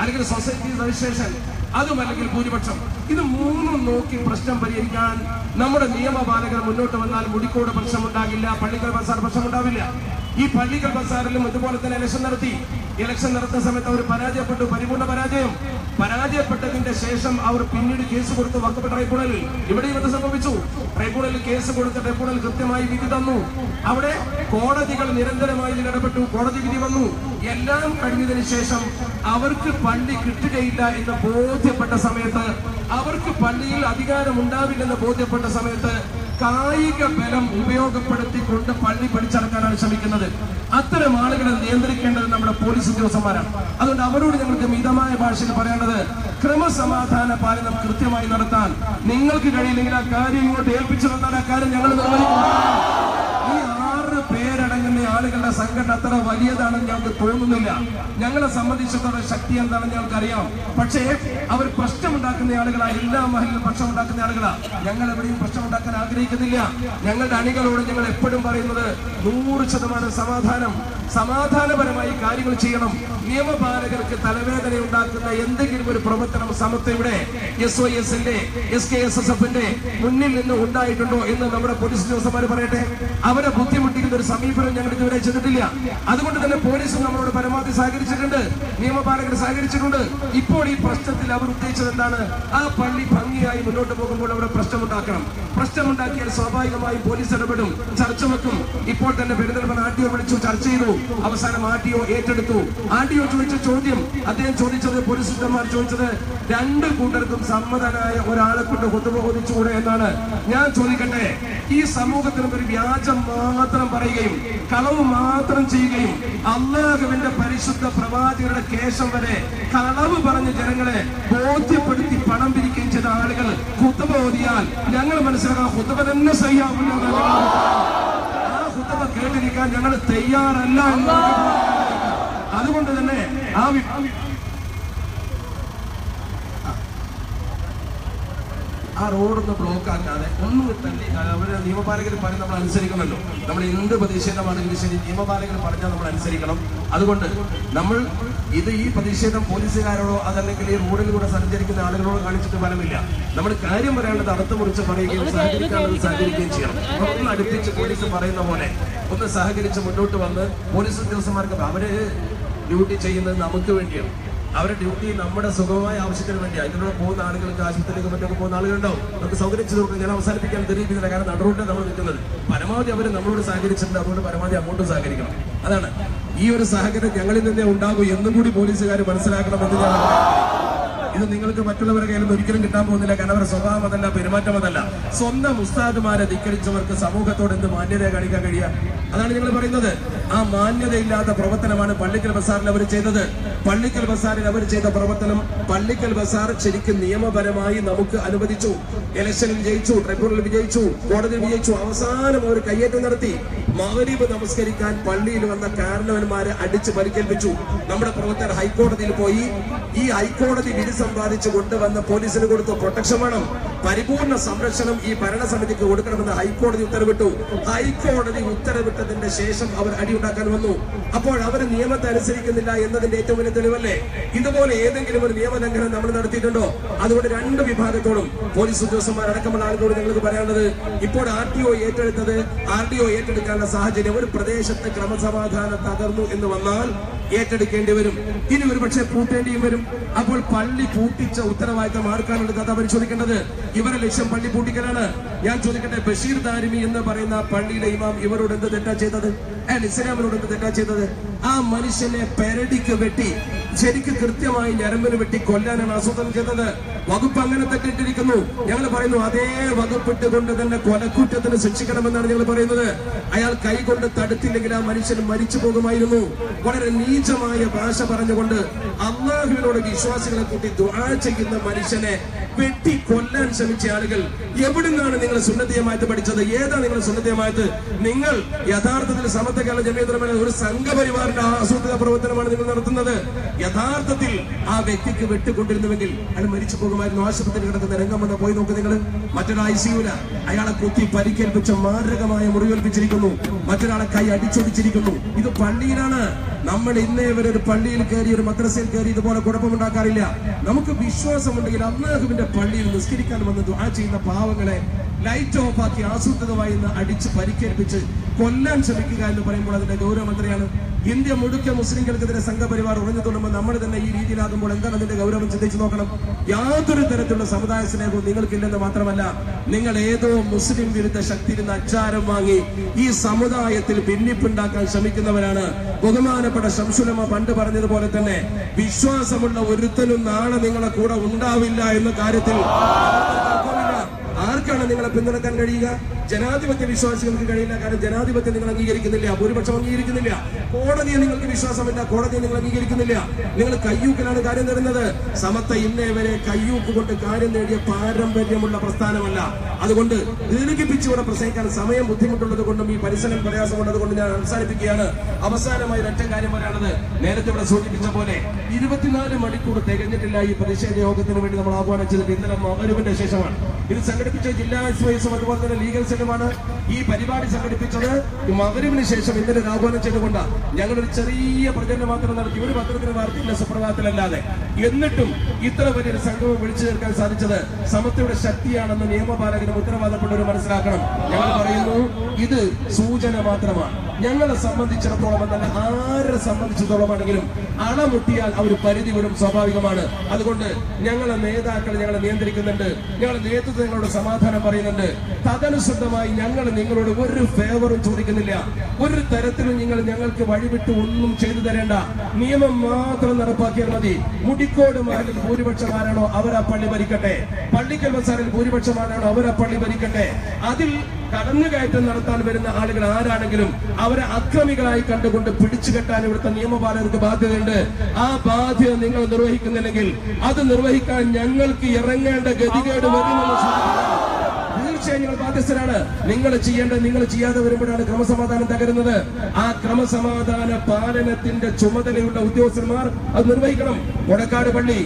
അല്ലെങ്കിൽ സൊസൈറ്റി രജിസ്ട്രേഷൻ, അതും അല്ലെങ്കിൽ ഭൂരിപക്ഷം. ഇത് 3 നോക്കി പ്രശ്നം പരിഹരിക്കാൻ നമ്മുടെ നിയമപാലകർ മുന്നോട്ട് വന്നാൽ മുടിക്കോട് പ്രശ്നമുണ്ടാകില്ല, പള്ളിക്കൽ ബസാർ പ്രശ്നമുണ്ടാവില്ല. ഈ പള്ളിക്കൽ ബസാറിലും ഇതുപോലെ തന്നെ ഇലക്ഷൻ നടത്തി. ഇലക്ഷൻ നടത്തുന്ന സമയത്ത് അവർ പരാജയപ്പെട്ടു, പരിപൂർണ്ണ പരാജയം. പരാജയപ്പെട്ടതിന്റെ ശേഷം അവർ പിന്നീട് കേസ് കൊടുത്തു വഖഫ് ട്രൈബ്യൂണലിൽ. ഇവിടെയും ഇത് സംഭവിച്ചു. ട്രൈബ്യൂണലിൽ കേസ് കൊടുത്ത ട്രൈബ്യൂണൽ കൃത്യമായി വിധി തന്നു. അവിടെ കോടതികൾ നിരന്തരമായി ഇടപെട്ടു, കോടതി വിധി വന്നു. എല്ലാം കഴിഞ്ഞതിന് ശേഷം അവർക്ക് പള്ളി കിട്ടുകയില്ല എന്ന് ബോധ്യപ്പെട്ട സമയത്ത്, അവർക്ക് പള്ളിയിൽ അധികാരം ഉണ്ടാവില്ലെന്ന് ബോധ്യപ്പെട്ട സമയത്ത് കായിക ബലം ഉപയോഗപ്പെടുത്തിക്കൊണ്ട് പള്ളി പിടിച്ചടക്കാനാണ് ശ്രമിക്കുന്നത്. അത്തരം ആളുകളെ നിയന്ത്രിക്കേണ്ടത് നമ്മുടെ പോലീസ് ഉദ്യോഗസ്ഥന്മാരാണ്. അതുകൊണ്ട് അവരോട് ഞങ്ങൾക്ക് മിതമായ ഭാഷയിൽ പറയേണ്ടത്, ക്രമസമാധാന പാലനം കൃത്യമായി നടത്താൻ നിങ്ങൾക്ക് കഴിയില്ലെങ്കിൽ ആ കാര്യം ഇങ്ങോട്ട് ഏൽപ്പിച്ചു തന്നാൽ ആ കാര്യം ഞങ്ങൾ നിർവഹിക്കും. ഈ 6 പേരടങ്ങുന്ന ആളുകളുടെ സംഘടന അത്ര വലിയതാണെന്ന് ഞങ്ങൾക്ക് തോന്നുന്നില്ല. ഞങ്ങളെ സംബന്ധിച്ചിടത്തോളം ശക്തി എന്താണെന്ന് ഞങ്ങൾക്കറിയാം. പക്ഷേ അവർ പ്രശ്നമുണ്ടാക്കുന്ന ആളുകളാ, എല്ലാ മഹലിലും പ്രശ്നമുണ്ടാക്കുന്ന ആളുകളാ. ഞങ്ങൾ എവിടെയും പ്രശ്നമുണ്ടാക്കാൻ ആഗ്രഹിക്കുന്നില്ല. ഞങ്ങളുടെ അണികളോട് ഞങ്ങൾ എപ്പോഴും പറയുന്നത് 100% സമാധാനപരമായി കാര്യങ്ങൾ ചെയ്യണം. നിയമപാലകർക്ക് തലവേദന ഉണ്ടാക്കുന്ന എന്തെങ്കിലും ഒരു പ്രവർത്തനം സമത്വയുടെ SOSന്റെ SKSSFന്റെ മുന്നിൽ നിന്ന് ഉണ്ടായിട്ടുണ്ടോ എന്ന് നമ്മുടെ പോലീസ് ഉദ്യോഗസ്ഥന്മാർ പറയട്ടെ. അവരെ ബുദ്ധിമുട്ടിക്കുന്ന ഒരു സമീപനം ഞങ്ങൾ ഇതുവരെ ചെയ്തിട്ടില്ല. അതുകൊണ്ട് തന്നെ പോലീസ് നമ്മളോട് പരമാവധി സഹകരിച്ചിട്ടുണ്ട്, നിയമപാലകർ സഹകരിച്ചിട്ടുണ്ട്. ഇപ്പോൾ ഈ പ്രശ്നത്തിൽ അവർ ഉദ്ദേശിച്ചത് എന്താണ്? ആ പള്ളി ഭംഗിയായി മുന്നോട്ട് പോകുമ്പോൾ അവിടെ പ്രശ്നമുണ്ടാക്കണം. പ്രശ്നമുണ്ടാക്കിയാൽ സ്വാഭാവികമായും പോലീസ് ഇടപെടും, ചർച്ച വെക്കും. ഇപ്പോൾ തന്നെ പെരുന്തൽമണ്ണ RTO വിളിച്ചു, ചർച്ച ചെയ്തു. അവസാനം RTO ഏറ്റെടുത്തു. RTO ചോദിച്ച ചോദ്യം, അദ്ദേഹം ചോദിച്ചത്, പോലീസ് ഉദ്യോഗസ്ഥന്മാർ ചോദിച്ചത്, 2 കൂട്ടർക്കും സമ്മതനായ ഒരാളെ കൊണ്ട് ഖുതുബ ഓതിച്ചുകൂടെ എന്നാണ്. ഞാൻ ചോദിക്കട്ടെ, ഈ സമൂഹത്തിനും ഒരു വ്യാജം മാത്രം പറയുകയും കളവ് മാത്രം ചെയ്യുകയും അല്ലാഹുവിന്റെ പരിശുദ്ധ പ്രവാചകരുടെ കേശം വരെ കളവ് പറഞ്ഞ് ജനങ്ങളെ ബോധ്യപ്പെടുത്തി പണം പിരിക്കുകയും ചെയ്ത ആളുകൾ ഖുതുബ ഓതിയാൽ ഞങ്ങൾ മനസ്സിലാക്കാം ഖുതുബ തന്നെ സഹിയാവില്ല. ആ ഖുതുബ കേട്ടിരിക്കാൻ ഞങ്ങൾ തയ്യാറല്ല. അതുകൊണ്ട് തന്നെ ആ റോഡൊന്ന് ബ്ലോക്ക് ആക്കാതെ ഒന്നും തന്നെ അവര് നിയമപാലകർ പറഞ്ഞ് നമ്മൾ അനുസരിക്കണമല്ലോ. നമ്മൾ എന്ത് പ്രതിഷേധമാണെങ്കിലും ശരി നിയമപാലകർ പറഞ്ഞാൽ നമ്മൾ അനുസരിക്കണം. അതുകൊണ്ട് നമ്മൾ ഈ പ്രതിഷേധം പോലീസുകാരോടോ അതല്ലെങ്കിൽ ഈ റോഡിലൂടെ സഞ്ചരിക്കുന്ന ആളുകളോട് കാണിച്ചിട്ട് ഫലമില്ല. നമ്മൾ കാര്യം പറയാനുള്ളത് അർത്ഥം മുറിച്ച് പറയുകയും സഹകരിക്കാനുള്ളത് സഹകരിക്കുകയും ചെയ്യണം. ഒന്ന് അടുപ്പിച്ച് പോലീസ് പറയുന്ന പോലെ ഒന്ന് സഹകരിച്ച് മുന്നോട്ട് വന്ന് പോലീസ് ഉദ്യോഗസ്ഥന്മാർക്ക് അവര് ഡ്യൂട്ടി ചെയ്യുന്നത് നമുക്ക് വേണ്ടിയാണ്. അവരുടെ ഡ്യൂട്ടി നമ്മുടെ സുഖമായ ആവശ്യത്തിന് വേണ്ടിയാണ്. ഇതിലൂടെ പോകുന്ന ആളുകൾക്ക് ആശുപത്രിയിലേക്ക് മറ്റൊക്കെ പോകുന്ന ആളുകളുണ്ടാവും. നമുക്ക് സൗകര്യം ചെയ്ത് കൊടുക്കും. ഞാൻ അവസാനിപ്പിക്കാൻ തെളിയിപ്പിക്കുന്നില്ല, കാരണം നടുറോട്ടിൽ നമ്മൾ നിൽക്കുന്നത്. പരമാവധി അവർ നമ്മളോട് സഹകരിച്ചിട്ടുണ്ട്, അതുകൊണ്ട് പരമാവധി അങ്ങോട്ടും സഹകരിക്കണം. അതാണ് ഈ ഒരു സഹകരണം ഞങ്ങളിൽ നിന്നേ ഉണ്ടാകും എന്നും കൂടി പോലീസുകാർ മനസ്സിലാക്കണമെന്ന് ഞാൻ. ഇത് നിങ്ങൾക്ക് മറ്റുള്ളവരുടെ കയ്യിൽ നിന്ന് ഒരിക്കലും കിട്ടാൻ പോകുന്നില്ല. കാരണം അവരുടെ സ്വഭാവം അതല്ല, പെരുമാറ്റം അതല്ല. സ്വന്തം ഉസ്താദുമാരെ ധിക്കരിച്ചവർക്ക് സമൂഹത്തോട് എന്ത് മാന്യത കാണിക്കാൻ കഴിയുക? അതാണ് ഞങ്ങൾ പറയുന്നത്. ആ മാന്യതയില്ലാത്ത പ്രവർത്തനമാണ് പള്ളിക്കൽ ബസാറിൽ അവർ ചെയ്തത്. പള്ളിക്കൽ ബസാറിൽ അവർ ചെയ്ത പ്രവർത്തനം, പള്ളിക്കൽ ബസാർ ശരിക്കും നിയമപരമായി നമുക്ക് അനുവദിച്ചു. ഇലക്ഷനിൽ വിജയിച്ചു, ട്രിബ്യൂണൽ വിജയിച്ചു, കോടതി വിജയിച്ചു. അവസാനം അവർ കയ്യേറ്റം നടത്തി. മഗ്‌രിബ് നമസ്കരിക്കാൻ പള്ളിയിൽ വന്ന കാരണവന്മാരെ അടിച്ച് പരിക്കേൽപ്പിച്ചു. നമ്മുടെ പ്രവർത്തകർ ഹൈക്കോടതിയിൽ പോയി ഈ ഹൈക്കോടതി വിധി സമ്പാദിച്ചു കൊണ്ടുവന്ന പോലീസിന് കൊടുത്ത പ്രൊട്ടക്ഷൻ വേണം, പരിപൂർണ സംരക്ഷണം ഈ ഭരണസമിതിക്ക് കൊടുക്കണമെന്ന് ഹൈക്കോടതി ഉത്തരവിട്ടു. ഹൈക്കോടതി ഉത്തരവിട്ടതിന്റെ ശേഷം അവർ അടിയുണ്ടാക്കാൻ വന്നു. അപ്പോൾ അവർ നിയമത്തെ അനുസരിക്കുന്നില്ല എന്നതിന്റെ ഏറ്റവും വലിയ തെളിവല്ലേ? ഇതുപോലെ ഏതെങ്കിലും ഒരു നിയമലംഘനം നമ്മൾ നടത്തിയിട്ടുണ്ടോ? അതുകൊണ്ട് 2 വിഭാഗത്തോടും പോലീസ് ഉദ്യോഗസ്ഥന്മാരടക്കമുള്ള ആളുകളോട് ഞങ്ങൾക്ക് പറയാനുള്ളത്, ഇപ്പോൾ RTO ഏറ്റെടുക്കാനുള്ള സാഹചര്യം, ഒരു പ്രദേശത്ത് ക്രമസമാധാനം തകർന്നു എന്ന് വന്നാൽ ഏറ്റെടുക്കേണ്ടി വരും. ഇനി ഒരു പക്ഷേ പൂട്ടേണ്ടിയും വരും. അപ്പോൾ പള്ളി പൂട്ടിച്ച ഉത്തരവാദിത്തം ആർക്കാനുള്ളത്? അത് പരിശോധിക്കേണ്ടത്. ഇവരെ ലക്ഷ്യം പള്ളി പൂട്ടിക്കലാണ്. ഞാൻ ചോദിക്കട്ടെ, ബഷീർ ദാരിമി എന്ന് പറയുന്ന പള്ളിയിലെ ഇമാം ഇവരോട് എന്ത് തെറ്റാ ചെയ്തത്? ഇസ്ലാമിനോട് എന്ത് തെറ്റാ ചെയ്തത്? ആ മനുഷ്യനെ പെരടിക്ക് വെട്ടി, ശരിക്ക് കൃത്യമായി ഞരമ്പിന് വെട്ടി കൊല്ലാനാണ് ആസൂത്രണം ചെയ്തത്. വകുപ്പ് അങ്ങനെ തെറ്റിട്ടിരിക്കുന്നു. ഞങ്ങൾ പറയുന്നു അതേ വകുപ്പിട്ടുകൊണ്ട് തന്നെ കൊലക്കുറ്റത്തിന് ശിക്ഷിക്കണമെന്നാണ് ഞങ്ങൾ പറയുന്നത്. അയാൾ കൈകൊണ്ട് തടുത്തില്ലെങ്കിൽ ആ മനുഷ്യൻ മരിച്ചു പോകുമായിരുന്നു. വളരെ നീചമായ ഭാഷ പറഞ്ഞുകൊണ്ട് അള്ളാഹുവിനോട് വിശ്വാസികളെ കൂട്ടി ദുആ ചെയ്യുന്ന മനുഷ്യനെ വെട്ടി കൊല്ലാൻ ശ്രമിച്ച ആളുകൾ എവിടുന്നാണ് നിങ്ങൾ സുന്നത്തിയമായത് പഠിച്ചത്? ഏതാ നിങ്ങൾ സുന്നത്തിയമായത്? നിങ്ങൾ യഥാർത്ഥത്തിൽ സമത്വ കേരള ജമീയത്തുലമ ഒരു സംഘപരിവാറിന്റെ ആസൂത്രിത പ്രവർത്തനമാണ് നിങ്ങൾ നടത്തുന്നത്. യഥാർത്ഥത്തിൽ ആ വ്യക്തിക്ക് വെട്ടിക്കൊണ്ടിരുന്നുവെങ്കിൽ അയാൾ മരിച്ചു പോകുമായിരുന്നു. ആശുപത്രി കിടക്കുന്ന രംഗം വന്ന് പോയി നോക്ക് നിങ്ങൾ. മറ്റൊരു ICUല അയാളെ കുത്തി പരിക്കേൽപ്പിച്ച മാരകമായ മുറിവേൽപ്പിച്ചിരിക്കുന്നു. മറ്റൊരാളെ കൈ അടിച്ചൊടിച്ചിരിക്കുന്നു. ഇത് പള്ളിയിലാണ്. നമ്മൾ ഇന്നേ വരെ ഒരു പള്ളിയിൽ കയറി, ഒരു മദ്രസയിൽ കയറി ഇതുപോലെ കുഴപ്പമുണ്ടാക്കാറില്ല. നമുക്ക് വിശ്വാസമുണ്ടെങ്കിൽ അല്ലാഹുവിന്റെ പള്ളിയിൽ നിസ്കരിക്കാൻ വന്ന് ദുആ ചെയ്യുന്ന പാവങ്ങളെ ലൈറ്റ് ഓഫ് ആക്കി ആസൂത്രിതമായി അടിച്ച് പരിക്കേൽപ്പിച്ച് കൊല്ലാൻ ശ്രമിക്കുക എന്ന് പറയുമ്പോൾ അതിന്റെ ഗൗരവം എത്രയാണ്? ഇന്ത്യ മുഴുക്ക മുസ്ലിംകൾക്കെതിരെ സംഘപരിവാർ ഉറഞ്ഞു തുടങ്ങുമ്പോൾ നമ്മൾ തന്നെ ഈ രീതിയിലാകുമ്പോൾ എന്താണ് അതിന്റെ ഗൗരവം ചിന്തിച്ചു നോക്കണം. യാതൊരു തരത്തിലുള്ള സമുദായ സ്നേഹവും നിങ്ങൾക്കില്ലെന്ന് മാത്രമല്ല, നിങ്ങൾ ഏതോ മുസ്ലിം വിരുദ്ധ ശക്തിയിൽ നിന്ന് അച്ചാരം വാങ്ങി ഈ സമുദായത്തിൽ ഭിന്നിപ്പുണ്ടാക്കാൻ ശ്രമിക്കുന്നവരാണ്. ബഹുമാനപ്പെട്ട ശംസുലമ പണ്ട് പറഞ്ഞതുപോലെ തന്നെ വിശ്വാസമുള്ള ഒരുത്തനും നാളെ നിങ്ങളെ കൂടെ ഉണ്ടാവില്ല എന്ന കാര്യത്തിൽ ആർക്കാണ് നിങ്ങളെ പിന്തുണക്കാൻ കഴിയുക? ജനാധിപത്യ വിശ്വാസികൾക്ക് കഴിയില്ല. കാരണം ജനാധിപത്യം നിങ്ങൾ അംഗീകരിക്കുന്നില്ല, ഭൂരിപക്ഷം അംഗീകരിക്കുന്നില്ല. കോടതിയെ നിങ്ങൾക്ക് വിശ്വാസമില്ല, കോടതിയെ നിങ്ങൾ അംഗീകരിക്കുന്നില്ല. നിങ്ങൾ കയ്യൂക്കിലാണ് കാര്യം നേടുന്നത്. സമത്വ ഇന്നേ വരെ കയ്യൂക്ക് കൊണ്ട് കാര്യം നേടിയ പാരമ്പര്യമുള്ള പ്രസ്ഥാനമല്ല. അതുകൊണ്ട് ദീർഘിപ്പിച്ചുകൂടെ പ്രസംഗിക്കാൻ സമയം ബുദ്ധിമുട്ടുള്ളത് കൊണ്ടും ഈ പരിസരം പ്രയാസമുള്ളത് കൊണ്ട് ഞാൻ അവസാനിപ്പിക്കുകയാണ്. അവസാനമായി ഒറ്റ കാര്യം പറയാനുള്ളത്, നേരത്തെ ഇവിടെ സൂചിപ്പിച്ച പോലെ 24 മണിക്കൂർ തികഞ്ഞിട്ടില്ല ഈ പ്രതിഷേധ യോഗത്തിന് വേണ്ടി നമ്മൾ ആഹ്വാനം ചെയ്തിട്ട് ഇന്നലെ മഗ്‌രിബിന്റെ ശേഷമാണ്. ഇത് സംഘടിപ്പിച്ച ജില്ലാ എസ്വൈസും അതുപോലെ തന്നെ ലീഗൽ സെല്ലുമാണ് ഈ പരിപാടി സംഘടിപ്പിച്ചത്. മഗ്‌രിബിന് ശേഷം ഇന്നലെ ആഹ്വാനം ചെയ്തുകൊണ്ടാണ് ഞങ്ങളൊരു ചെറിയ പ്രചരണം മാത്രം നടത്തി. ഒരു പത്രത്തിന് വാർത്തയില്ല, സുപ്രഭാതത്തിലല്ലാതെ. എന്നിട്ടും ഇത്ര വലിയൊരു സംഗമം വിളിച്ചു ചേർക്കാൻ സാധിച്ചത് സമത്വയുടെ ശക്തിയാണെന്ന് നിയമപാലകനും ഉത്തരവാദപ്പെട്ടവർ മനസ്സിലാക്കണം. ഞങ്ങൾ പറയുന്നു, ഇത് സൂചന മാത്രമാണ്. ഞങ്ങളെ സംബന്ധിച്ചിടത്തോളം എന്നല്ല, ആരെ സംബന്ധിച്ചിടത്തോളമാണെങ്കിലും അളമുട്ടിയാൽ അവർ പരിധി വിടും, സ്വാഭാവികമാണ്. അതുകൊണ്ട് ഞങ്ങളെ നേതാക്കൾ ഞങ്ങളെ നിയന്ത്രിക്കുന്നുണ്ട്, ഞങ്ങളുടെ നേതൃത്വം ഞങ്ങളോട് സമാധാനം പറയുന്നുണ്ട്. തദനുസൃതമായി ഞങ്ങൾ നിങ്ങളോട് ഒരു ഫേവറും ചോദിക്കുന്നില്ല. ഒരു തരത്തിലും നിങ്ങൾ ഞങ്ങൾക്ക് വഴിവിട്ട് ഒന്നും ചെയ്തു തരേണ്ട. നിയമം മാത്രം നടപ്പാക്കിയാൽ മതി. മുടിക്കോട് മഹലിൽ ഭൂരിപക്ഷമാരാണോ അവരാ പള്ളി ഭരിക്കട്ടെ. പള്ളിക്കൽ ബസാറിൽ ഭൂരിപക്ഷമാരാണോ അവരാ പള്ളി ഭരിക്കട്ടെ. അതിൽ കടന്നുകയറ്റം നടത്താൻ വരുന്ന ആളുകൾ ആരാണെങ്കിലും അവരെ അക്രമികളായി കണ്ടുകൊണ്ട് പിടിച്ചു കെട്ടാൻ ഇവിടുത്തെ നിയമപാലകർക്ക് ബാധ്യതയുണ്ട്. ആ ബാധ്യത നിങ്ങൾ നിർവഹിക്കുന്നില്ലെങ്കിൽ അത് നിർവഹിക്കാൻ ഞങ്ങൾക്ക് ഇറങ്ങേണ്ട ഗതികേട് വരുമെന്ന് തീർച്ചയായും നിങ്ങൾ ബാധ്യസ്ഥരാണ്. നിങ്ങൾ ചെയ്യേണ്ടത് നിങ്ങൾ ചെയ്യാതെ വരുമ്പോഴാണ് ക്രമസമാധാനം തകരുന്നത്. ആ ക്രമസമാധാന പാലനത്തിന്റെ ചുമതലയുള്ള ഉദ്യോഗസ്ഥന്മാർ അത് നിർവഹിക്കണം. കൊടക്കാട് പള്ളി,